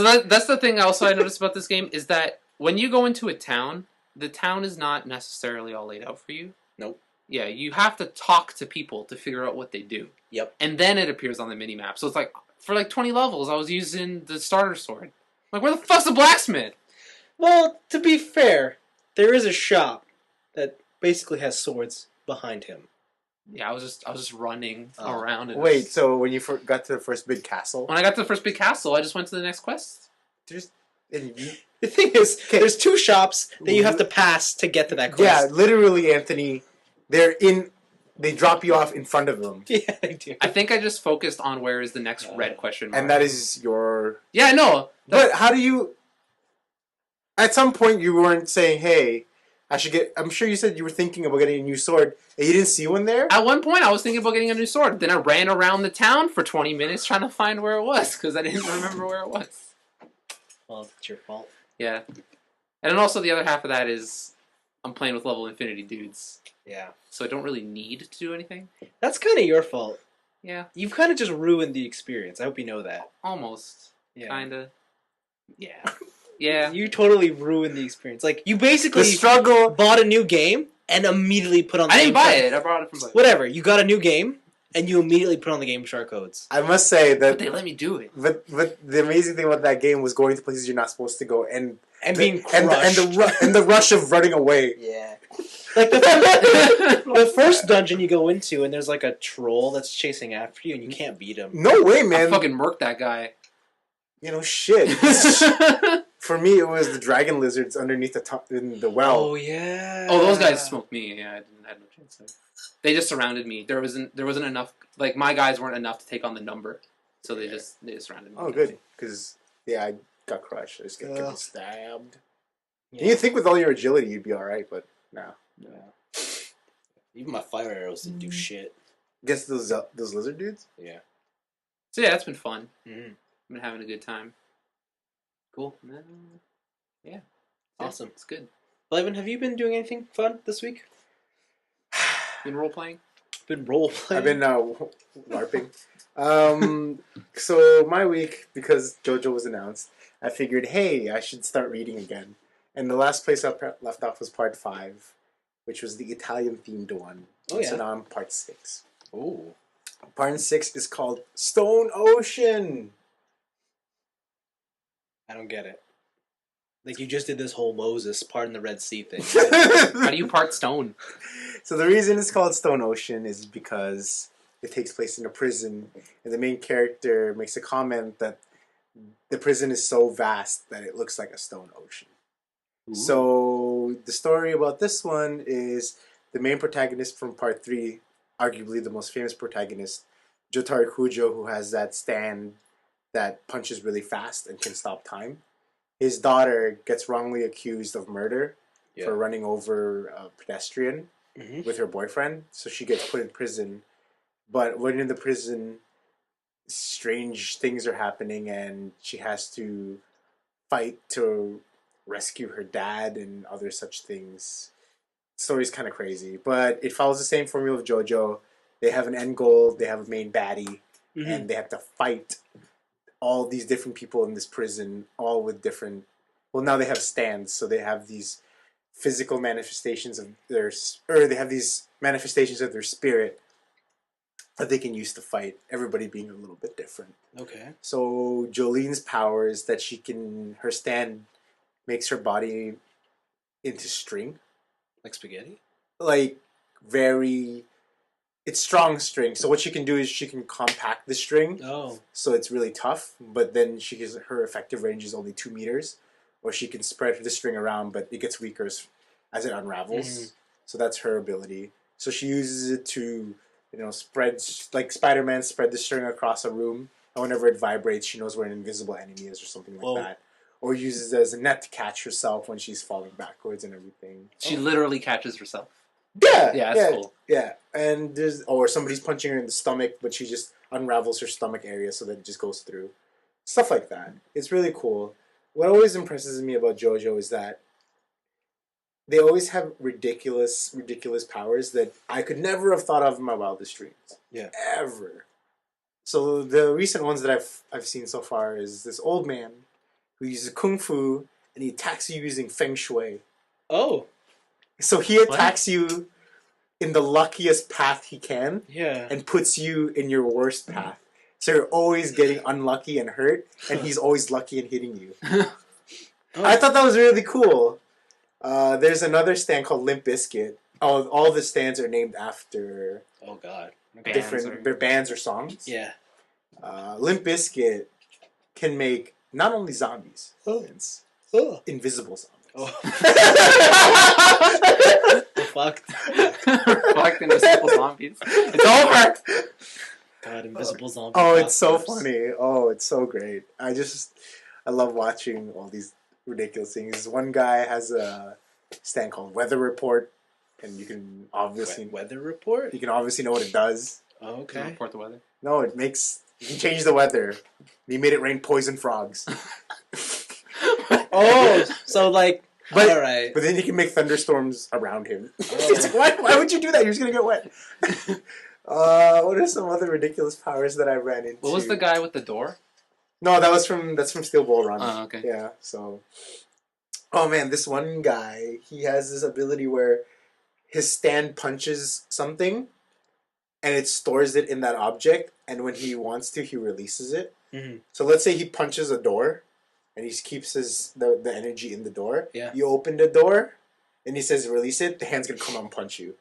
that's the thing also I noticed about this game is that when you go into a town, the town is not necessarily all laid out for you. Nope. Yeah, you have to talk to people to figure out what they do. Yep. And then it appears on the mini-map. So it's like, for like 20 levels, I was using the starter sword. Like, where the fuck's the blacksmith? Well, to be fair, there is a shop that basically has swords behind him. Yeah, I was just running around. And wait, so when you got to the first big castle, when I got to the first big castle, I just went to the next quest. The thing is, there's two shops that you have to pass to get to that quest. Yeah, literally, Anthony. They drop you off in front of them. Yeah, they do. I think I just focused on where is the next red question mark. And that is your... Yeah, no. But how do you... At some point, you weren't saying, hey, I should get... I'm sure you said you were thinking about getting a new sword, and you didn't see one there? At one point, I was thinking about getting a new sword. Then I ran around the town for 20 minutes trying to find where it was, because I didn't remember where it was. Well, it's your fault. Yeah. And then also the other half of that is I'm playing with level infinity dudes. Yeah. So I don't really need to do anything. That's kind of your fault. Yeah. You've kind of just ruined the experience. I hope you know that. Almost. Yeah. Kinda. Yeah. Yeah. You totally ruined the experience. Like, you basically The struggle... bought a new game and immediately put on the I Game didn't buy Shark. it. I brought it from Blaven. Whatever. You got a new game and you immediately put on the Game Shark codes. I must say that... But they let me do it. But the amazing thing about that game was going to places you're not supposed to go and Being crushed. and the rush of running away. Yeah. Like the first dungeon you go into and there's like a troll that's chasing after you and you can't beat him. No way, I man. fucking murked that guy. You know, shit. For me, it was the dragon lizards underneath in the well. Oh yeah. Oh, those guys smoked me. Yeah, I had no chance there. They just surrounded me. There wasn't enough. Like my guys weren't enough to take on the number, so they just surrounded me. Oh, good. Because I got crushed. I just kept stabbed. Yeah. And you think with all your agility you'd be all right, but no. Yeah. Even my fire arrows didn't do shit. Guess those lizard dudes. Yeah. So yeah, it's been fun. Mm-hmm. I've been having a good time. Cool. Yeah. Awesome. It's good. Blaven, have you been doing anything fun this week? Been role playing. been role playing. I've been LARPing. So my week, because JoJo was announced, I figured, hey, I should start reading again. And the last place I left off was part 5, which was the Italian-themed one. Oh, yeah. So now I'm part 6. Oh. Part 6 is called Stone Ocean. I don't get it. Like, you just did this whole Moses part in the Red Sea thing. How do you part stone? So the reason it's called Stone Ocean is because it takes place in a prison, and the main character makes a comment that the prison is so vast that it looks like a stone ocean. Ooh. So the story about this one is the main protagonist from part 3, arguably the most famous protagonist, Jotaro Kujo, who has that stand that punches really fast and can stop time. His daughter gets wrongly accused of murder for running over a pedestrian with her boyfriend, so she gets put in prison. But when in the prison, strange things are happening, and she has to fight to rescue her dad and other such things. The story's kind of crazy, but it follows the same formula of JoJo. They have an end goal, they have a main baddie, and they have to fight all these different people in this prison, all with different... Well, now they have stands, so they have these physical manifestations of their... Or they have these manifestations of their spirit that they can use to fight, everybody being a little bit different. Okay. So Jolene's power is that she can... Her stand makes her body into string. Like spaghetti? Like, very... It's strong string, so what she can do is she can compact the string, so it's really tough, but then her effective range is only 2 meters, or she can spread the string around, but it gets weaker as it unravels, so that's her ability. So she uses it to, spread, like Spider-Man, spread the string across a room, and whenever it vibrates, she knows where an invisible enemy is, or something like that. Or uses it as a net to catch herself when she's falling backwards and everything. She literally catches herself. Yeah, that's cool. Yeah, and or somebody's punching her in the stomach, but she just unravels her stomach area so that it just goes through. Stuff like that. It's really cool. What always impresses me about JoJo is that they always have ridiculous powers that I could never have thought of in my wildest dreams. Yeah. Ever. So the recent ones that I've seen so far is this old man who uses kung fu and he attacks you using feng shui. Oh. So he attacks you in the luckiest path he can, and puts you in your worst path. So you're always getting unlucky and hurt, and he's always lucky and hitting you. I thought that was really cool. There's another stand called Limp Bizkit. All the stands are named after different bands or songs. Yeah. Limp Bizkit can make not only zombies, invisible zombies. Fucked. Fucked invisible zombies. It's over. God, invisible zombies. Oh, it's so funny. Oh, it's so great. I love watching all these ridiculous things. One guy has a stand called Weather Report, and you can obviously Weather Report. You can obviously know what it does. Oh, okay. Report the weather. No, it makes you can change the weather. He made it rain poison frogs. So like. But, all right. But then you can make thunderstorms around him. It's like, why would you do that? You're just going to get wet. What are some other ridiculous powers that I ran into? What was the guy with the door? No, that's from Steel Ball Run. Oh, okay. Yeah, so... Oh, man, this one guy, he has this ability where his stand punches something, and it stores it in that object, and when he wants to, he releases it. Mm-hmm. So let's say he punches a door, and he keeps the energy in the door. Yeah. You open the door, and he says release it, the hand's going to come out and punch you.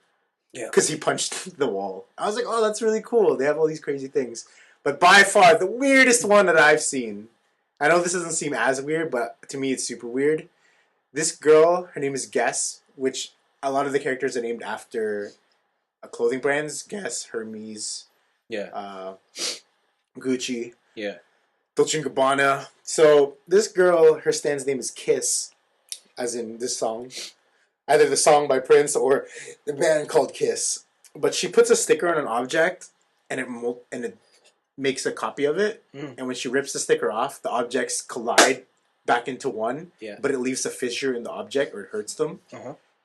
Yeah. Because he punched the wall. I was like, oh, that's really cool. They have all these crazy things. But by far, the weirdest one that I've seen, I know this doesn't seem as weird, but to me it's super weird. This girl, her name is Guess, which a lot of the characters are named after clothing brands. Guess, Hermes, Gucci. Yeah. Dolce & Gabbana. So this girl, her stand's name is Kiss, as in this song. Either the song by Prince or the band called Kiss. But she puts a sticker on an object, and it makes a copy of it. And when she rips the sticker off, the objects collide back into one. Yeah. But it leaves a fissure in the object, or it hurts them.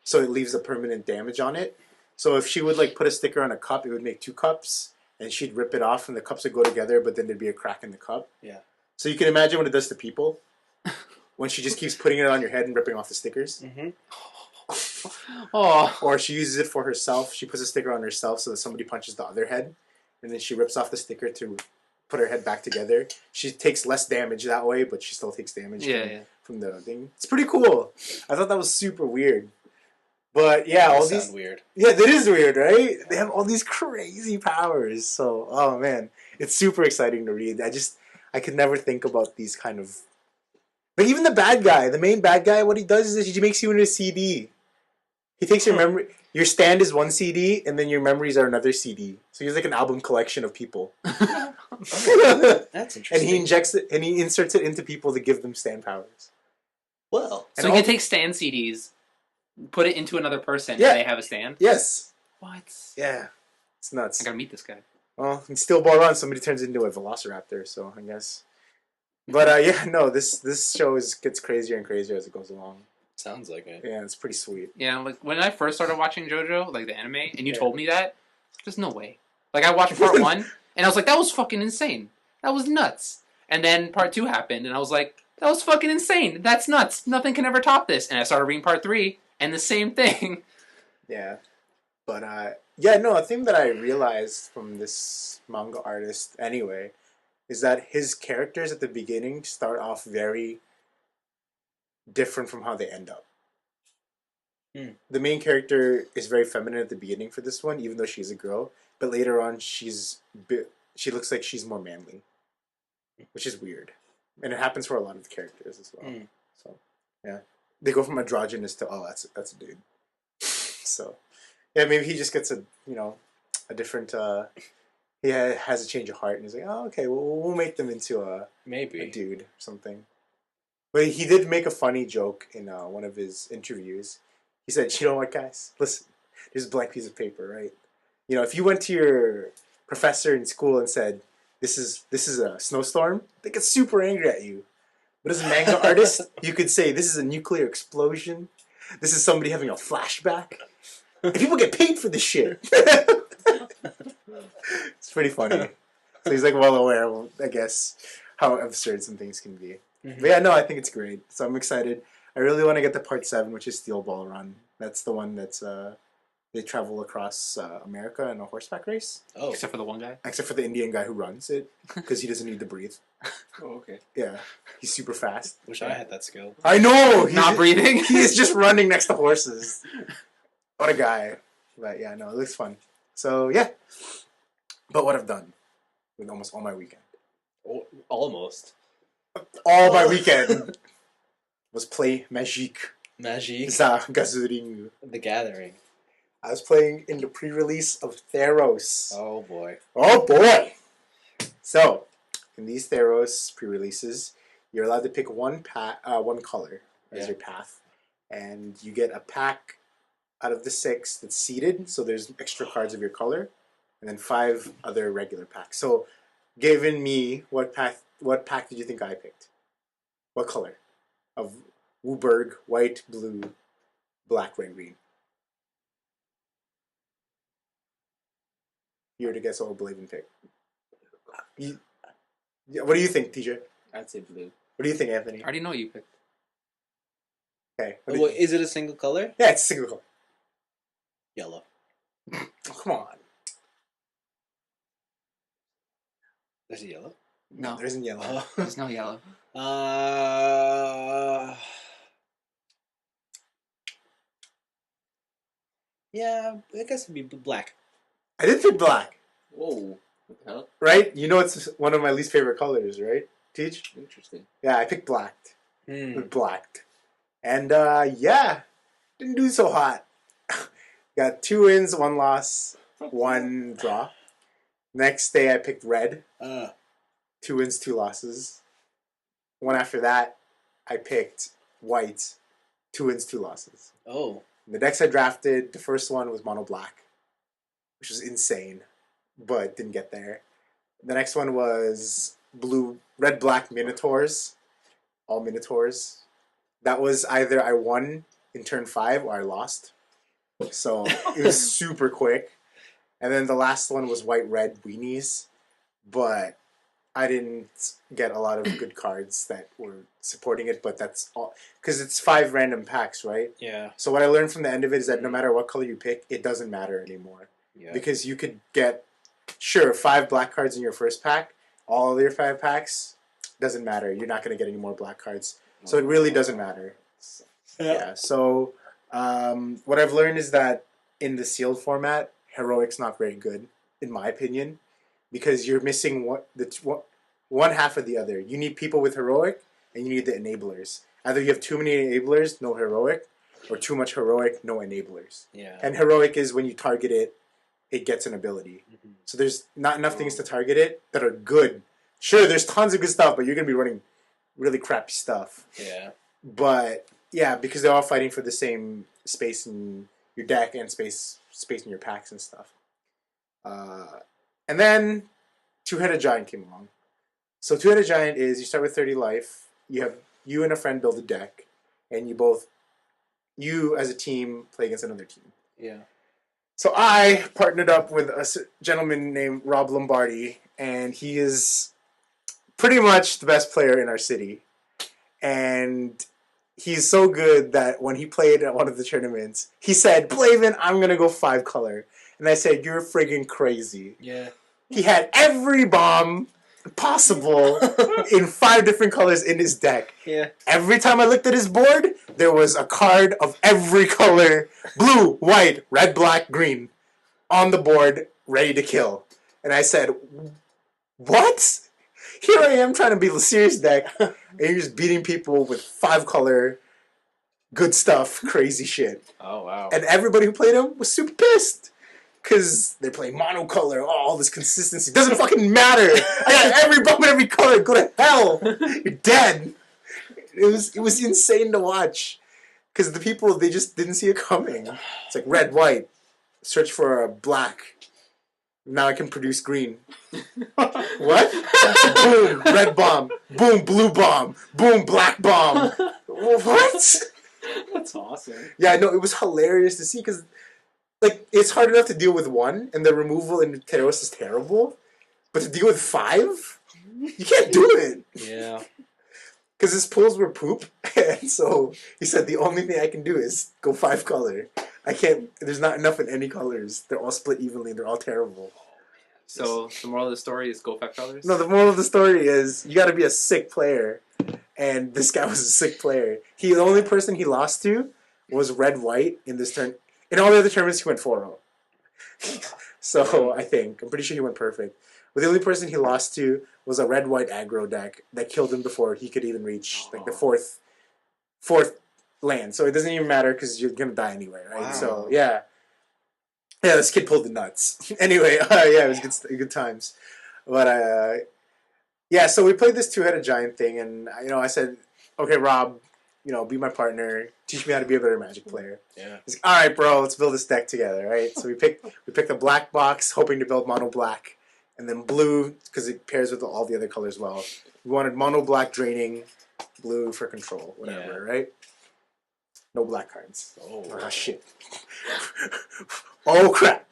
So it leaves a permanent damage on it. So if she would like put a sticker on a cup, it would make 2 cups, and she'd rip it off, and the cups would go together, but then there'd be a crack in the cup. Yeah. So you can imagine what it does to people when she just keeps putting it on your head and ripping off the stickers. Mm-hmm. Oh. Or she uses it for herself. She puts a sticker on herself so that somebody punches the other head, and then she rips off the sticker to put her head back together. She takes less damage that way, but she still takes damage from the thing. It's pretty cool. I thought that was super weird. But yeah, all these weird. Yeah, that is weird, right? They have all these crazy powers. So, oh man, it's super exciting to read. I could never think about these kind of. But even the bad guy, the main bad guy, what he does is he makes you into a CD. He takes your memory. Your stand is one CD, and then your memories are another CD. So he's like an album collection of people. That's interesting. And he injects it, and he inserts it into people to give them stand powers. Well, So you can take stand CDs, put it into another person, Yeah. and they have a stand? Yes. What? Yeah. It's nuts. I gotta meet this guy. Well, in Steel Ball Run, somebody turns into a Velociraptor, so I guess. But yeah, no, this show gets crazier and crazier as it goes along. sounds like it. Yeah, it's pretty sweet. Yeah, like when I first started watching JoJo, like the anime, and you Yeah. told me that, there's no way. Like I watched part 1, and I was like, that was fucking insane. That was nuts. And then part 2 happened, and I was like, that was fucking insane. That's nuts. Nothing can ever top this. And I started reading part 3, and the same thing. Yeah. But yeah, no, a thing that I realized from this manga artist anyway is that his characters at the beginning start off very different from how they end up. The main character is very feminine at the beginning for this one, even though she's a girl. But later on, she looks like she's more manly, which is weird, and it happens for a lot of the characters as well. So yeah, they go from androgynous to that's a dude. So yeah, maybe he just gets a different. He has a change of heart, and he's like, oh, okay, we'll make them into a dude or something. But he did make a funny joke in one of his interviews. He said, you know what, guys? Listen, there's a blank piece of paper, right? You know, if you went to your professor in school and said, this is a snowstorm, they get super angry at you. But as a manga artist, you could say, this is a nuclear explosion. This is somebody having a flashback. And people get paid for this shit. It's pretty funny. So he's like well aware, I guess, how absurd some things can be. But yeah, no, I think it's great. So I'm excited. I really want to get to part 7, which is Steel Ball Run. That's the one that's they travel across America in a horseback race. Oh, Except for the one guy. Except for the Indian guy who runs it, because he doesn't need to breathe. Oh, okay. Yeah, he's super fast. wish I had that skill. I know! Not breathing? He is just running next to horses. What a guy. But yeah, no, it looks fun. So yeah. But what I've done with almost all my weekend. Almost. All my weekend was play Magique. Magique. Za Gazuringu. The Gathering. I was playing in the pre-release of Theros. Oh boy. Oh boy! So, in these Theros pre-releases, you're allowed to pick one color as your path, and you get a pack out of the 6 that's seeded. So there's extra cards of your color, and then 5 other regular packs. So, given me what pack did you think I picked? What color? Of Wooburg, white, blue, black, red, green. You were to guess what Blaven picked. What do you think, TJ? I'd say blue. What do you think, Anthony? I already know what you picked. Okay. Well, is it a single color? Yeah, it's a single color. Yellow. Oh, come on. There's a yellow. No. There isn't yellow. Oh. There's no yellow. Yeah, I guess it'd be black. I did pick black, Whoa. What the hell? right? You know it's one of my least favorite colors, right? Teach? Interesting. Yeah, I picked black. Hmm. Black. And yeah, didn't do so hot. Got 2 wins, 1 loss, 1 draw. Next day I picked red. 2 wins, 2 losses. One after that, I picked white. 2 wins, 2 losses. Oh. The decks I drafted, the first one was mono black, which was insane, but didn't get there. The next one was red black Minotaurs, all Minotaurs. That was either I won in turn 5 or I lost. So it was super quick. And then the last one was white-red weenies. But I didn't get a lot of good cards that were supporting it, but that's all. Because it's 5 random packs, right? Yeah. So what I learned from the end of it is that no matter what color you pick, it doesn't matter anymore. Yeah. Because you could get, sure, 5 black cards in your first pack. All of your 5 packs, doesn't matter. You're not going to get any more black cards. So it really doesn't matter. Yeah. So what I've learned is that in the sealed format, Heroic's not very good, in my opinion, because you're missing one half of the other. You need people with Heroic, and you need the enablers. Either you have too many enablers, no Heroic, or too much Heroic, no enablers. Yeah. And Heroic is when you target it, it gets an ability. Mm-hmm. So there's not enough things to target it that are good. Sure, there's tons of good stuff, but you're going to be running really crappy stuff. Yeah. But, yeah, because they're all fighting for the same space in your deck and space in your packs and stuff. And then Two-Headed Giant came along. So Two-Headed Giant is you start with 30 life. You and a friend build a deck, and you as a team play against another team. Yeah. So I partnered up with a gentleman named Rob Lombardi, and he is pretty much the best player in our city. And he's so good that when he played at one of the tournaments, he said, Blaven, I'm going to go 5 color. And I said, you're friggin' crazy. Yeah. He had every bomb possible in 5 different colors in his deck. Yeah. Every time I looked at his board, there was a card of every color, blue, white, red, black, green, on the board, ready to kill. And I said, what? Here I am trying to build a serious deck, and you're just beating people with 5 color, good stuff, crazy shit. Oh, wow. And everybody who played him was super pissed. Because they're playing monocolor, all this consistency. Doesn't fucking matter. I got every bomb in every color. Go to hell. You're dead. It was insane to watch. Because the people, they just didn't see it coming. It's like red, white. Search for a black. Now I can produce green. What? Boom, red bomb. Boom, blue bomb. Boom, black bomb. What? That's awesome. Yeah, no, it was hilarious to see because... Like, it's hard enough to deal with 1, and the removal in Theros is terrible. But to deal with 5? You can't do it. Yeah. Because his pulls were poop, and so he said the only thing I can do is go 5 color. I can't, there's not enough in any colors. They're all split evenly, they're all terrible. So, the moral of the story is go 5 colors? No, the moral of the story is you gotta be a sick player. And this guy was a sick player. The only person he lost to was red-white in this turn. In all the other tournaments, he went 4-0. So, I think. I'm pretty sure he went perfect. But the only person he lost to was a red-white aggro deck that killed him before he could even reach like the fourth land. So it doesn't even matter because you're going to die anyway, right? Wow. So, yeah. Yeah, this kid pulled the nuts. Anyway, yeah, it was good times. But, yeah, so we played this Two-Headed Giant thing, and, I said, okay, Rob, be my partner, teach me how to be a better Magic player. Yeah. He's like, all right, bro, let's build this deck together, right? So we picked a black box, hoping to build mono black, and then blue because it pairs with all the other colors well. We wanted mono black draining, blue for control, whatever, right? No black cards. Oh shit. Oh crap,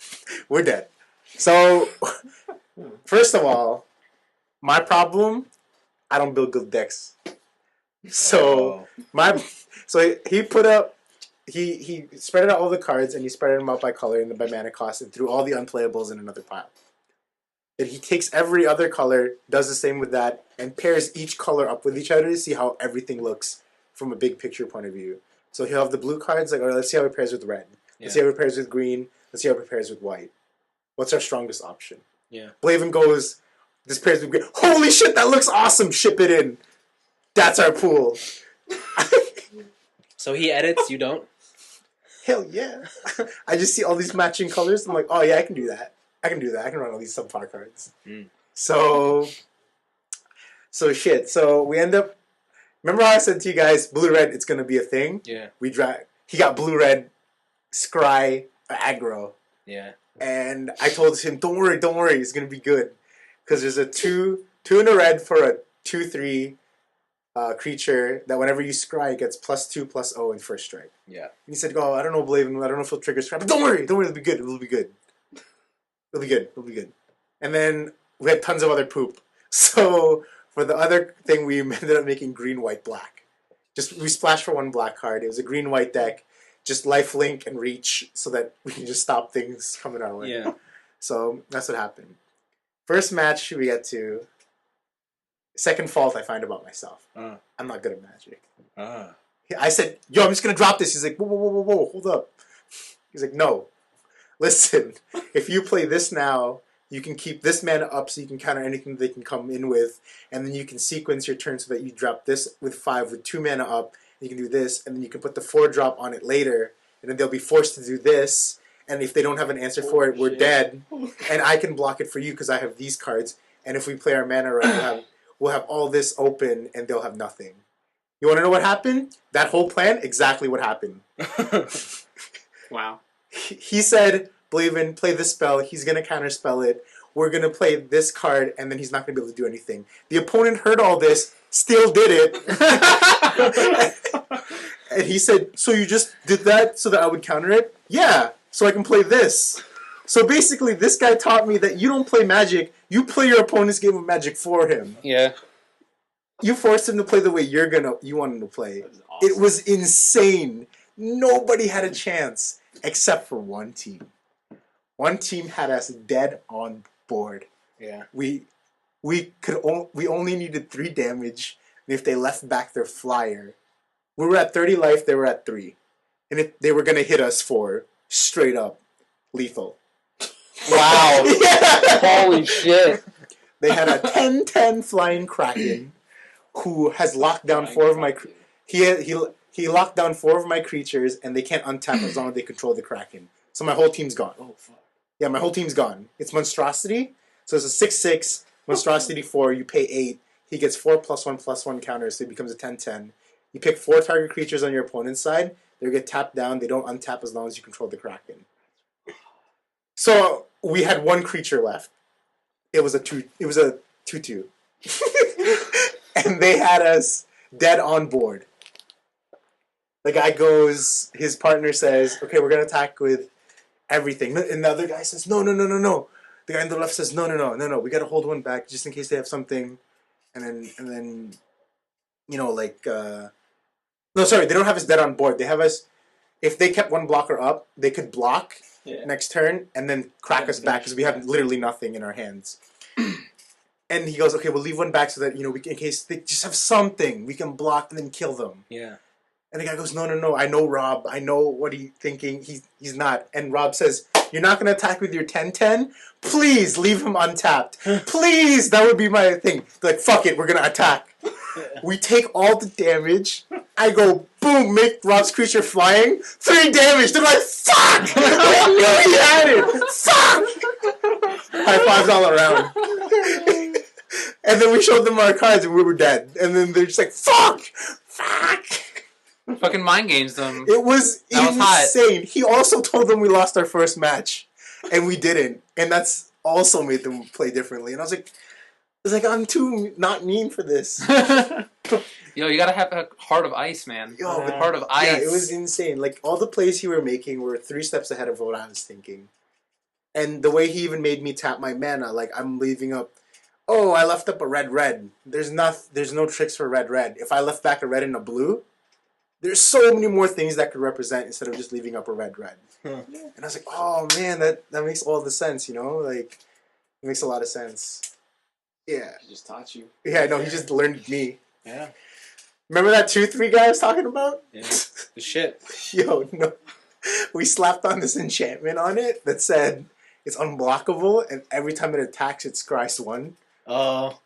we're dead. So first of all, my problem, I don't build good decks. So he put up he spread out all the cards and he spread them out by color and by mana cost and threw all the unplayables in another pile. Then he takes every other color, does the same with that, and pairs each color up with each other to see how everything looks from a big picture point of view. So he'll have the blue cards like, all right, let's see how it pairs with red. Let's see how it pairs with green. Let's see how it pairs with white. What's our strongest option? Yeah. Blaven goes, this pairs with green. Holy shit, that looks awesome. Ship it in. That's our pool. So he edits, you don't? Hell yeah. I just see all these matching colors. I'm like, oh yeah, I can do that. I can run all these subpar cards. Mm. So shit. So we end up... Remember how I said to you guys, blue-red, it's going to be a thing? Yeah. He got blue-red, scry, aggro. Yeah. And I told him, don't worry, it's going to be good. Because there's a 2 and a red for a 2/3 creature that whenever you scry, it gets +2/+0 in first strike. Yeah. And he said, "Oh, I don't know, Blaven. I don't know if it'll trigger scry, but don't worry, it'll be good. It'll be good. It'll be good. It'll be good." And then we had tons of other poop. So for the other thing, we ended up making green, white, black. Just we splashed for one black card. It was a green, white deck. Just life link and reach so that we can just stop things coming our way. Yeah. So that's what happened. First match we get to. Second fault I find about myself. I'm not good at Magic. I said, "Yo, I'm just gonna drop this." He's like, "Whoa, hold up." He's like, "No, listen. If you play this now, you can keep this mana up so you can counter anything they can come in with, and then you can sequence your turn so that you drop this with 5 with 2 mana up. You can do this, and then you can put the 4-drop on it later, and then they'll be forced to do this. And if they don't have an answer for it, we're dead. And I can block it for you because I have these cards. And if we play our mana right, we'll have all this open, and they'll have nothing." You want to know what happened? That whole plan, exactly what happened. Wow. He said, "Blaven, play this spell. He's going to counterspell it. We're going to play this card, and then he's not going to be able to do anything." The opponent heard all this, still did it. And he said, "So you just did that so that I would counter it?" "Yeah, so I can play this." So basically, this guy taught me that you don't play Magic, you play your opponent's game of Magic for him. Yeah. You forced him to play the way you want him to play. Awesome. It was insane. Nobody had a chance except for one team. One team had us dead on board. Yeah. We only needed 3 damage, and if they left back their flyer, we were at 30 life. They were at 3, and if they were gonna hit us for straight up lethal. Wow. Yeah. Holy shit. They had a 10/10 flying Kraken who has locked down 4 of my. He locked down 4 of my creatures, and they can't untap as long as they control the Kraken. So my whole team's gone. Oh fuck. Yeah, my whole team's gone. It's Monstrosity. So it's a 6/6, Monstrosity 4, you pay 8. He gets 4+1/+1 counters, so he becomes a 10/10. You pick 4 target creatures on your opponent's side. They get tapped down. They don't untap as long as you control the Kraken. So we had 1 creature left. It was a 2/2. And they had us dead on board. The guy goes, his partner says, "Okay, we're going to attack with everything." And the other guy says, No. The guy on the left says, No. We got to hold one back just in case they have something. And then, no, sorry, they don't have us dead on board. They have us, if they kept 1 blocker up, they could block next turn and then crack us back because we have literally nothing in our hands. And he goes, "Okay, we'll leave 1 back so that, we can, in case they just have something, we can block and then kill them." Yeah. And the guy goes, No. I know Rob. I know what he's thinking. He's not. And Rob says, "You're not going to attack with your 10/10? Please leave him untapped. Please, that would be my thing." They're like, "Fuck it, we're going to attack." We take all the damage. I go, boom, make Rob's creature flying. 3 damage. They're like, "Fuck! We knew he had it. Fuck!" High fives all around. And then we showed them our cards and we were dead. And then they're just like, "Fuck! Fuck!" Fucking mind games them. It was That was hot. insane. He also told them we lost our first match, and we didn't, and that's also made them play differently. And I was like, I'm too not mean for this. Yo, you gotta have a heart of ice, man. Yo, The heart of ice. Yeah, it was insane. Like all the plays he were making were 3 steps ahead of what I was thinking, and the way he even made me tap my mana, like I'm leaving up. Oh, I left up a red. There's no tricks for red. If I left back a red and a blue, there's so many more things that could represent instead of just leaving up a red. And I was like, oh man, that makes all the sense, Like, it makes a lot of sense. Yeah. He just taught you. Yeah, no, he just learned me. Yeah. Remember that 2/3 guy I was talking about? Yeah. The shit. Yo, no. We slapped on this enchantment on it that said it's unblockable, and every time it attacks, it scries 1. Oh.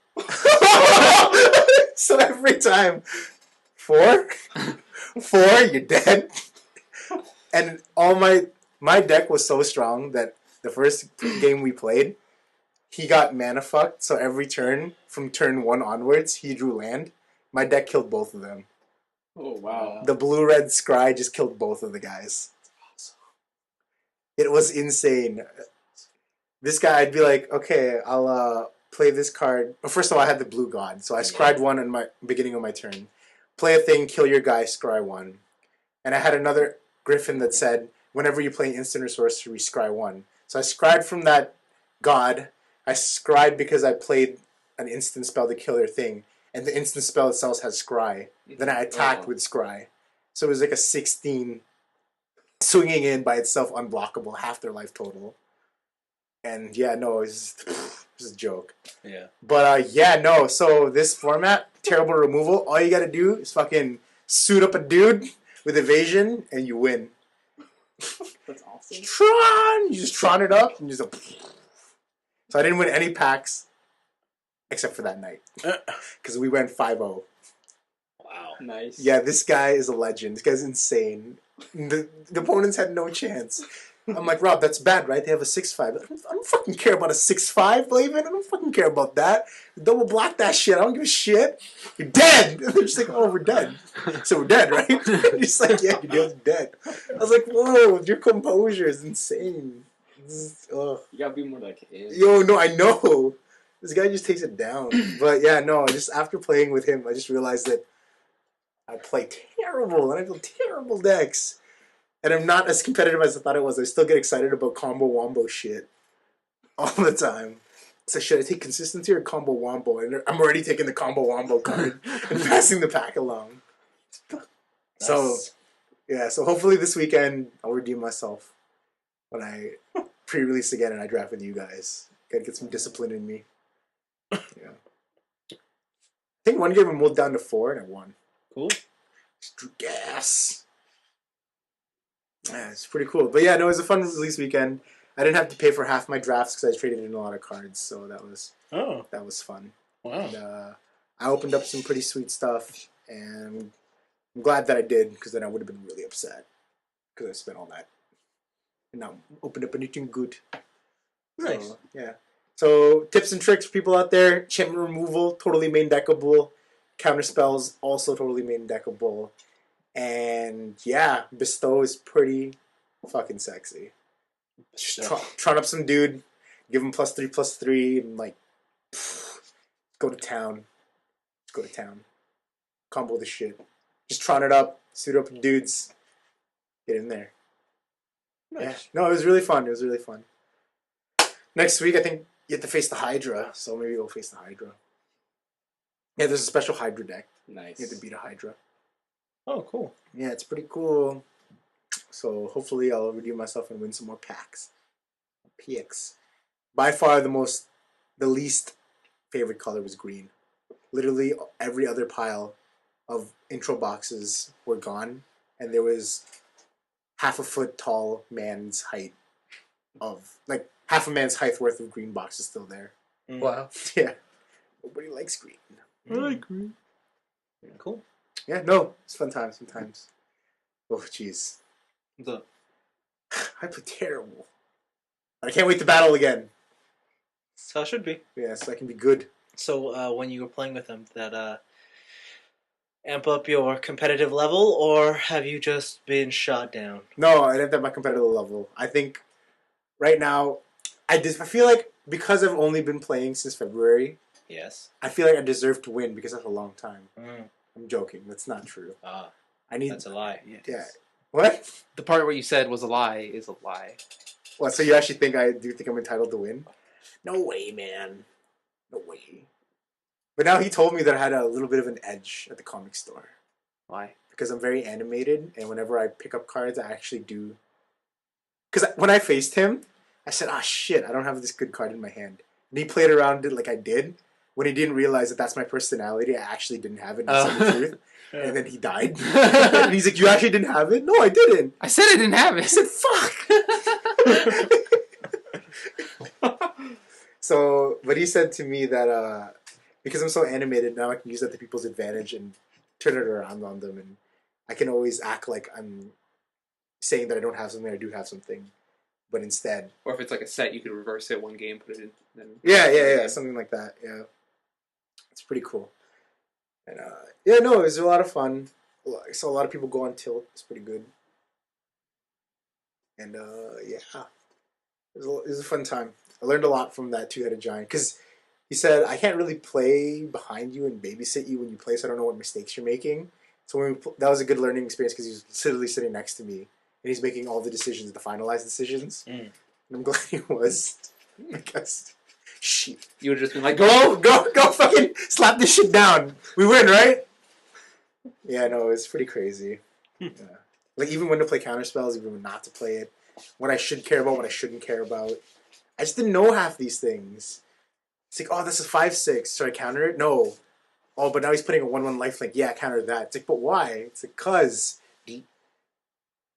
So every time, 4, you're dead. And all my deck was so strong that the first game we played, he got mana fucked. So every turn, from turn 1 onwards, he drew land. My deck killed both of them. Oh wow. The blue-red scry just killed both of the guys. It was insane. This guy, I'd be like, okay, I'll play this card. Well, first of all, I had the blue god, so I scryed one in my beginning of my turn. Play a thing, kill your guy, scry one. And I had another griffin that said, whenever you play instant or sorcery, scry one. So I scryed from that god. I scryed because I played an instant spell to kill your thing, and the instant spell itself has scry. Then I attacked with scry. So it was like a 16 swinging in by itself, unblockable, half their life total. And yeah, no, it was just a joke. Yeah. But yeah, no, so this format, terrible removal, all you gotta do is fucking suit up a dude with evasion, and you win. That's awesome. Tron! You just Tron it up, and just So I didn't win any packs, except for that night. Because we went 5-0. Wow. Nice. Yeah, this guy is a legend. This guy's insane. The opponents had no chance. I'm like, Rob, that's bad, right? They have a 6-5. I don't fucking care about a 6-5, Blaven. I don't fucking care about that. Double block that shit. I don't give a shit. You're dead. And they're just like, oh, we're dead. So we're dead, right? He's like, yeah, you're dead. I was like, whoa, your composure is insane. You gotta be more like him. Yo, no, I know. This guy just takes it down. But yeah, no, just after playing with him, I just realized that I play terrible, and I build terrible decks. And I'm not as competitive as I thought it was. I still get excited about combo wombo shit all the time. So should I take consistency or combo wombo? And I'm already taking the combo wombo card and passing the pack along. So yeah, so hopefully this weekend I'll redeem myself when I pre-release again and I draft with you guys. Gotta get some discipline in me. Yeah. I think one game I moved down to 4 and I won. Cool. Just drew gas. Yeah, it's pretty cool. But yeah, no, it was a fun release weekend. I didn't have to pay for half my drafts because I traded in a lot of cards, so that was fun. Wow. And, I opened up some pretty sweet stuff, and I'm glad that I did because then I would have been really upset because I spent all that and not opened up anything good. Nice. So, yeah. So tips and tricks for people out there: enchantment removal, totally main deckable. Counter spells, also totally main deckable. And yeah, bestow is pretty fucking sexy. Just trot up some dude, give him +3/+3, and like go to town. Go to town. Combo the shit. Just trot it up, suit up dudes, get in there. Nice. Yeah. No, it was really fun. It was really fun. Next week, I think you have to face the Hydra, so maybe we'll face the Hydra. Yeah, there's a special Hydra deck. Nice. You have to beat a Hydra. Oh, cool. Yeah, it's pretty cool. So hopefully I'll redeem myself and win some more packs. PX. By far the least favorite color was green. Literally every other pile of intro boxes were gone, and there was half a foot tall man's height of, like, half a man's height worth of green boxes still there. Wow. Yeah. Nobody likes green. I like green. Cool. Yeah, no, it's fun times sometimes. Oh, jeez. I play terrible. I can't wait to battle again. That's how it should be. Yeah, so I can be good. So when you were playing with them, did that amp up your competitive level, or have you just been shot down? No, I didn't have my competitive level. I think right now, I feel like because I've only been playing since February, Yes. I feel like I deserve to win because that's a long time. Mm. I'm joking. That's not true. I need. That's a lie. Yeah. What? The part where you said was a lie is a lie. What? So you actually think do you think I'm entitled to win? No way, man. No way. But now he told me that I had a little bit of an edge at the comic store. Why? Because I'm very animated, and whenever I pick up cards, I actually do. Because when I faced him, I said, "Ah, shit, I don't have this good card in my hand." And he played around it like I did. When he didn't realize that that's my personality, I actually didn't have it. And the truth. And then he died. And he's like, "You actually didn't have it?" No, I didn't. I said I didn't have I it. said, "Fuck." So, but he said to me that because I'm so animated now, I can use that to people's advantage and turn it around on them, and I can always act like I'm saying that I don't have something, I do have something, but instead, Or if it's like a set, you could reverse it one game, put it in. Then yeah, something like that. Yeah, it's pretty cool. And yeah, no, it was a lot of fun. I saw a lot of people go on tilt. It's pretty good. And yeah, it was a fun time. I learned a lot from that two-headed giant because He said, I can't really play behind you and babysit you when you play, so I don't know what mistakes you're making. So that was a good learning experience because he was literally sitting next to me, and he's making all the decisions, the finalized decisions. And I'm glad he was. Because, shit. You would just be like, Go, fucking slap this shit down. We win, right? Yeah, no, it's pretty crazy. Yeah. Like, even when to play counterspells, even when not to play it. What I should care about, what I shouldn't care about. I just didn't know half these things. It's like, oh, this is 5/6. Should I counter it? No. Oh, but now he's putting a 1/1 lifelink. Yeah, counter that. It's like, but why? It's like, cause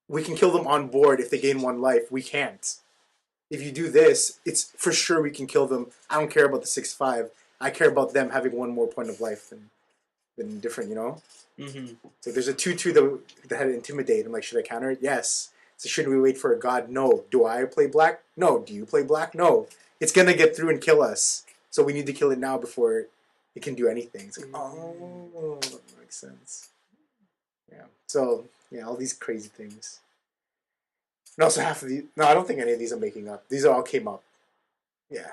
we can kill them on board if they gain 1 life. We can't. If you do this, it's for sure we can kill them. I don't care about the 6/5. I care about them having 1 more point of life than different, you know? Mm-hmm. So there's a 2/2 that had Intimidate. I'm like, should I counter it? Yes. So should we wait for a god? No. Do I play black? No. Do you play black? No. It's gonna get through and kill us. So we need to kill it now before it can do anything. It's like, oh, that makes sense. Yeah. So, yeah, all these crazy things. And also half of these... No, I don't think any of these are making up. These all came up. Yeah.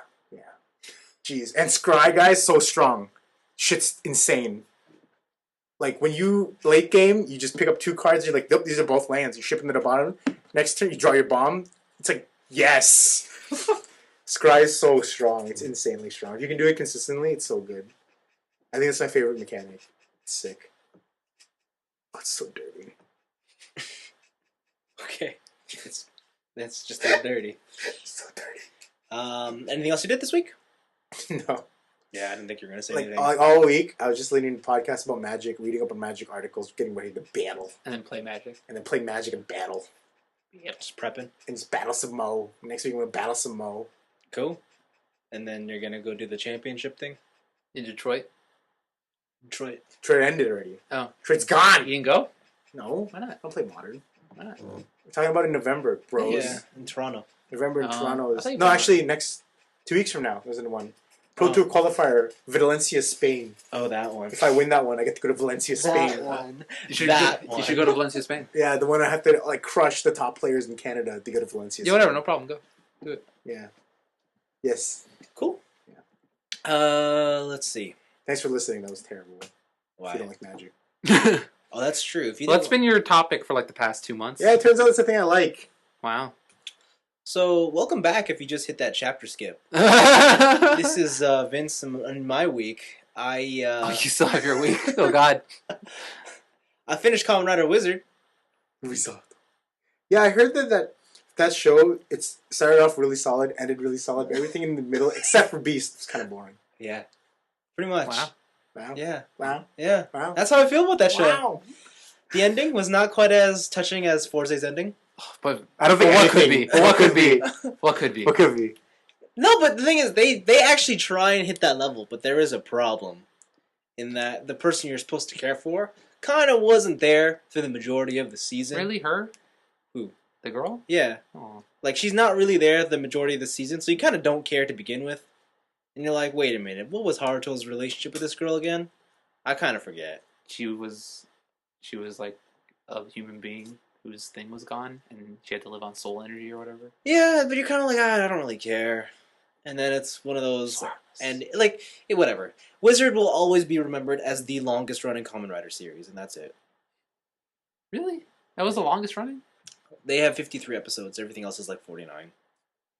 Jeez. And Scry, guys, so strong. Shit's insane. Like, when you late game, you just pick up 2 cards, you're like, nope, these are both lands. You ship them to the bottom. Next turn, you draw your bomb. It's like, yes! Scry is so strong. It's insanely strong. If you can do it consistently, it's so good. I think that's my favorite mechanic. It's sick. Oh, it's so dirty. Okay. That's just that dirty. So dirty. Anything else you did this week? No. Yeah, I didn't think you were going to say Like, anything. all week, I was just listening to podcasts about Magic, reading up on Magic articles, getting ready to battle. and then play Magic. And then play Magic and battle. Yep. Just prepping. And just battle some Mo. Next week, I'm going to battle some Mo. Cool. And then you're going to go do the championship thing? In Detroit. Detroit. Trade ended already. Oh. Trade's gone! You can go? No. Why not? Don't play Modern. Why not? We're talking about it in November, bros. Yeah, in Toronto. November in Toronto I is... thought you No, were- actually, next 2 weeks from now, there's in one. Pro Oh. Tour qualifier, Valencia, Spain. Oh, that one. If I win that one, I get to go to Valencia, Spain. That one. You should, That you should go to Valencia, Spain. Yeah, the one I have to like crush the top players in Canada to go to Valencia. Yeah, whatever, Spain. no problem. Go. Do it. Yeah. Yes. Cool. Yeah. Let's see. Thanks for listening. That was terrible. If Why? you don't like magic. Oh, that's true. If you Well, that's didn't- been your topic for like the past 2 months. Yeah, it turns out it's a thing I like. Wow. So, welcome back if you just hit that chapter skip. This is Vince in my week. Oh, you still have your week. Oh God. I finished Kamen Rider Wizard. We saw it. Yeah, I heard that show, it's started off really solid, ended really solid, but everything in the middle, except for Beast, was kind of boring. Yeah. Pretty much. Wow. Wow. Yeah. Wow. Yeah. Wow. That's how I feel about that show. Wow. The ending was not quite as touching as Forze's ending. But I don't think what could be? anything- What could be? What could be? What could be? No, but the thing is, they actually try and hit that level, but there is a problem in that the person you're supposed to care for kind of wasn't there for the majority of the season. Really, her? Who? The girl? Yeah. Oh. Like, she's not really there the majority of the season, so you kind of don't care to begin with. And you're like, wait a minute, what was Haruto's relationship with this girl again? I kind of forget. She was like a human being whose thing was gone, and she had to live on soul energy or whatever. Yeah, but you're kind of like, I don't really care. And then it's one of those, and like, whatever. Wizard will always be remembered as the longest running Kamen Rider series, and that's it. Really? That was the longest running? They have 53 episodes. Everything else is like 49.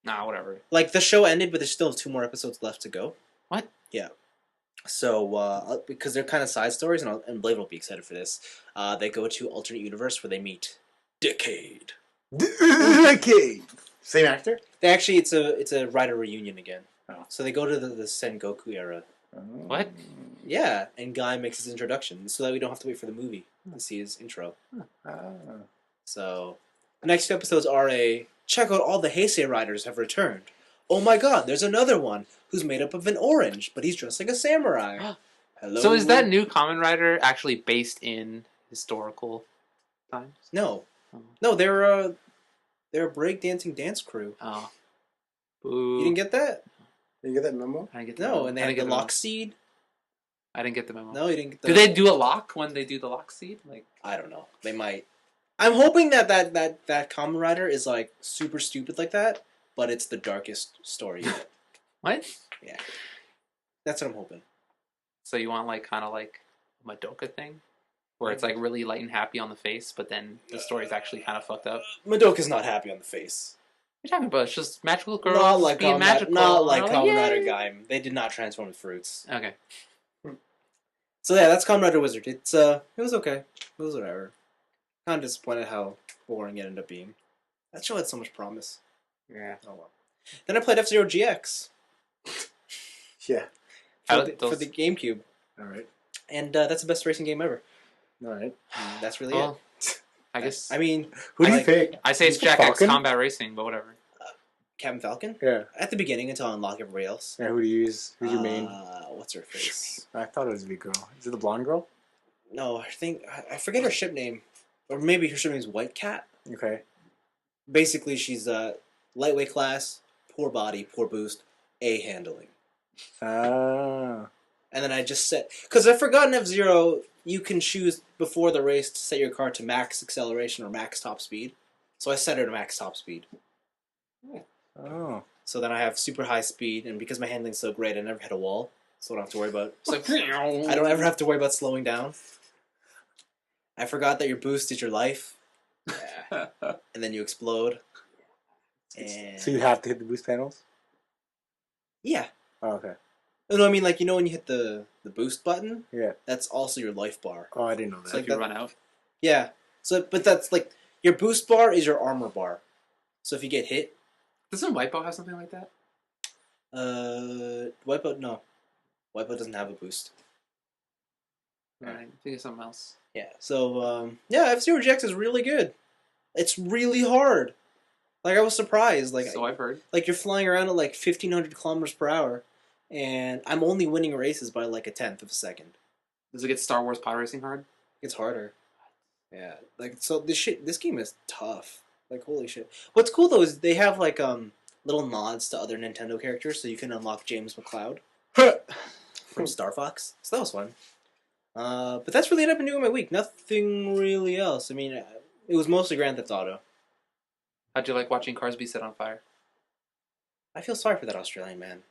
Nah, whatever. Like, the show ended, but there's still 2 more episodes left to go. What? Yeah. So, because they're kind of side stories, and Blaven will be excited for this, they go to alternate universe where they meet Decade. Okay. Same actor? They actually, it's a Rider reunion again. Oh. So they go to the Sengoku era. What? Yeah, and Guy makes his introduction so that we don't have to wait for the movie to see his intro. So, the next 2 episodes are check out all the Heisei Riders have returned. Oh my god, there's another one who's made up of an orange, but he's dressed like a samurai. Hello. So is that new Kamen Rider actually based in historical times? No. Oh. No, they're a breakdancing dance crew. Oh. Boo. You didn't get that? Did you get that memo? I didn't get the No, memo. and they I had didn't the get the memo. lock seed. I didn't get the memo. No, you didn't get the Do they do a lock when they do the lock seed? Like, I don't know. They might. I'm hoping that Kamen Rider is like super stupid like that, but it's the darkest story yet. what? Yeah. That's what I'm hoping. So you want like kind of like a Madoka thing, where it's like really light and happy on the face, but then the story's actually kind of fucked up. Madoka's not happy on the face. What are you talking about? It's just magical girls Not like being magical. Not like and Kamen we're Rider yay. Guy. They did not transform with fruits. Okay. So yeah, that's Kamen Rider Wizard. It was okay. It was whatever. Kind of disappointed how boring it ended up being. That show had so much promise. Yeah. Oh well. Then I played F-Zero GX. Yeah. For the GameCube. All right. And that's the best racing game ever. All right. And that's really Well, it. I guess. I mean, Who do you pick? I say it's You pick Jack X Falcon? Combat Racing, but whatever. Captain Falcon? Yeah. At the beginning until I unlock everybody else. Yeah. Who do you use? Who's your main? What's her face? I thought it was a big girl. Is it the blonde girl? No, I forget her ship name. Or maybe her ship name is White Cat. Okay. Basically, she's lightweight class, poor body, poor boost, A handling. Ah. And then I just set... Because I forgot in F-Zero, you can choose before the race to set your car to max acceleration or max top speed. So I set her to max top speed. Oh. So then I have super high speed, and because my handling's so great, I never hit a wall. So I don't have to worry about... It's like, I don't ever have to worry about slowing down. I forgot that your boost is your life, and then you explode. And So you have to hit the boost panels? yeah. Oh, okay. No, I mean, like, you know when you hit the boost button? Yeah. That's also your life bar. Oh, I didn't know It's that. like If you run out. Yeah. So, but that's like, your boost bar is your armor bar. So if you get hit, Doesn't Wipeout have something like that? Wipeout, no. Wipeout doesn't have a boost. Right. I think it's something else. Yeah, so, yeah, F-Zero GX is really good. It's really hard. Like, I was surprised. Like, So I've heard. like you're flying around at, like, 1,500 kilometers per hour, and I'm only winning races by, like, 1/10 of a second. Does it get Star Wars pod racing hard? It's harder. Yeah, like, so this game is tough. Like, holy shit. What's cool, though, is they have, like, little nods to other Nintendo characters, so you can unlock James McCloud from Star Fox. So that was fun. But that's really what I've been doing my week. Nothing really else. I mean, it was mostly Grand Theft Auto. How'd you like watching cars be set on fire? I feel sorry for that Australian man.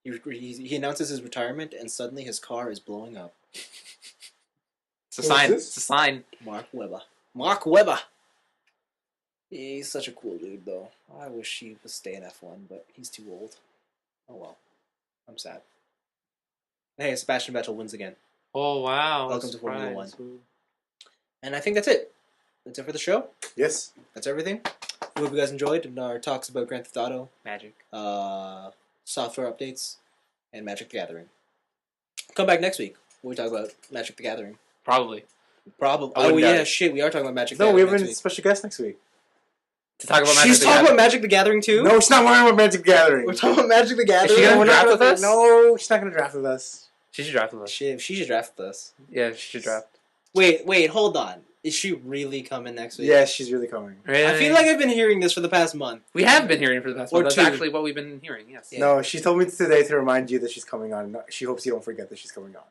He announces his retirement, and suddenly his car is blowing up. It's a Who is sign. this? It's a sign. Mark Webber. Mark Webber! He's such a cool dude, though. I wish he was staying F1, but he's too old. Oh well. I'm sad. Hey, Sebastian Vettel wins again. Oh wow! Welcome to Formula surprise. And I think that's it. That's it for the show. Yes. That's everything. We hope you guys enjoyed our talks about Grand Theft Auto, Magic. software updates, and Magic the Gathering. Come back next week when we talk about Magic the Gathering. Probably. Probably. I Oh wouldn't doubt yeah, it. shit. We are talking about Magic the No, we Gathering have a next week. special guest next week. To talk about Magic She's the talking about Gathering. Magic the Gathering too? No, she's not worrying about Magic the Gathering. We're talking about Magic the Gathering. she gonna We're draft not with gonna- us? No, she's not going to draft with us. She should draft with us. She should draft this. Yeah, she should draft. Wait, hold on. Is she really coming next week? Yes, she's really coming. Really? I feel like I've been hearing this for the past month. we have been hearing it for the past Or month. That's two. actually what we've been hearing. Yes. Yeah. No, she told me today to remind you that she's coming on. She hopes you don't forget that she's coming on.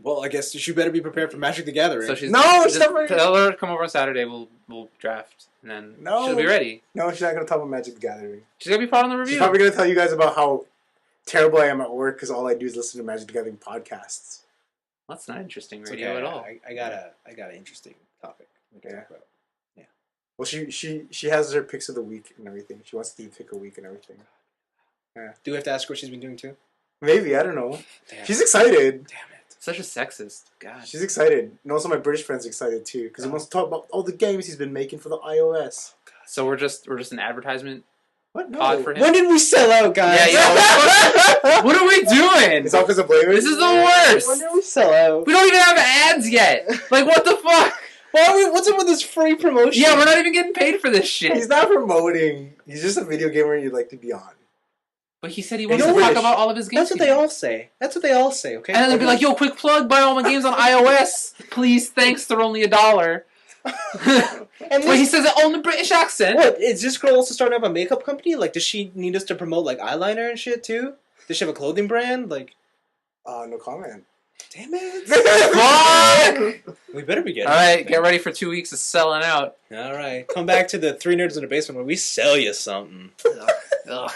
Well, I guess she better be prepared for Magic the Gathering. So she's No, she's just not ready. tell her to come over on Saturday. We'll draft and then No. she'll be ready. No, she's not going to talk about Magic the Gathering. She's gonna be part of the She's review. probably going to tell you guys about how terrible I am at work because all I do is listen to Magic the Gathering podcasts. That's not interesting It's radio okay, at all. I got an interesting topic we can Yeah. talk about. Well, she has her picks of the week and everything. She wants to pick a week and everything. Do we have to ask her what she's been doing too? Maybe, I don't know. Damn. She's excited. Damn it. Such a sexist. God. She's excited. And also my British friend's excited too because he wants to talk about all the games he's been making for the iOS. So we're just an advertisement What? No. pod for him. When did we sell out, guys? Yeah, what are we doing? It's all because of Blaven? This is the worst. When did we sell out? We don't even have ads yet. Like what the fuck? What's up with this free promotion? Yeah, we're not even getting paid for this shit. He's not promoting. He's just a video gamer you'd like to be on. But he said he wants He's to talk British. about all of his games. That's what they all say. Okay? And then they'll be like, "Yo, quick plug! Buy all my games on iOS, please. Thanks, they're only $1." And But he says it all in a British accent. what? Is this girl also starting up a makeup company? Like, does she need us to promote like eyeliner and shit too? Does she have a clothing brand? Like, No comment. damn it! Fuck! We better be getting. All right, get ready for 2 weeks of selling out. All right, come back to the 3 Nerds in the Basement where we sell you something. Ugh.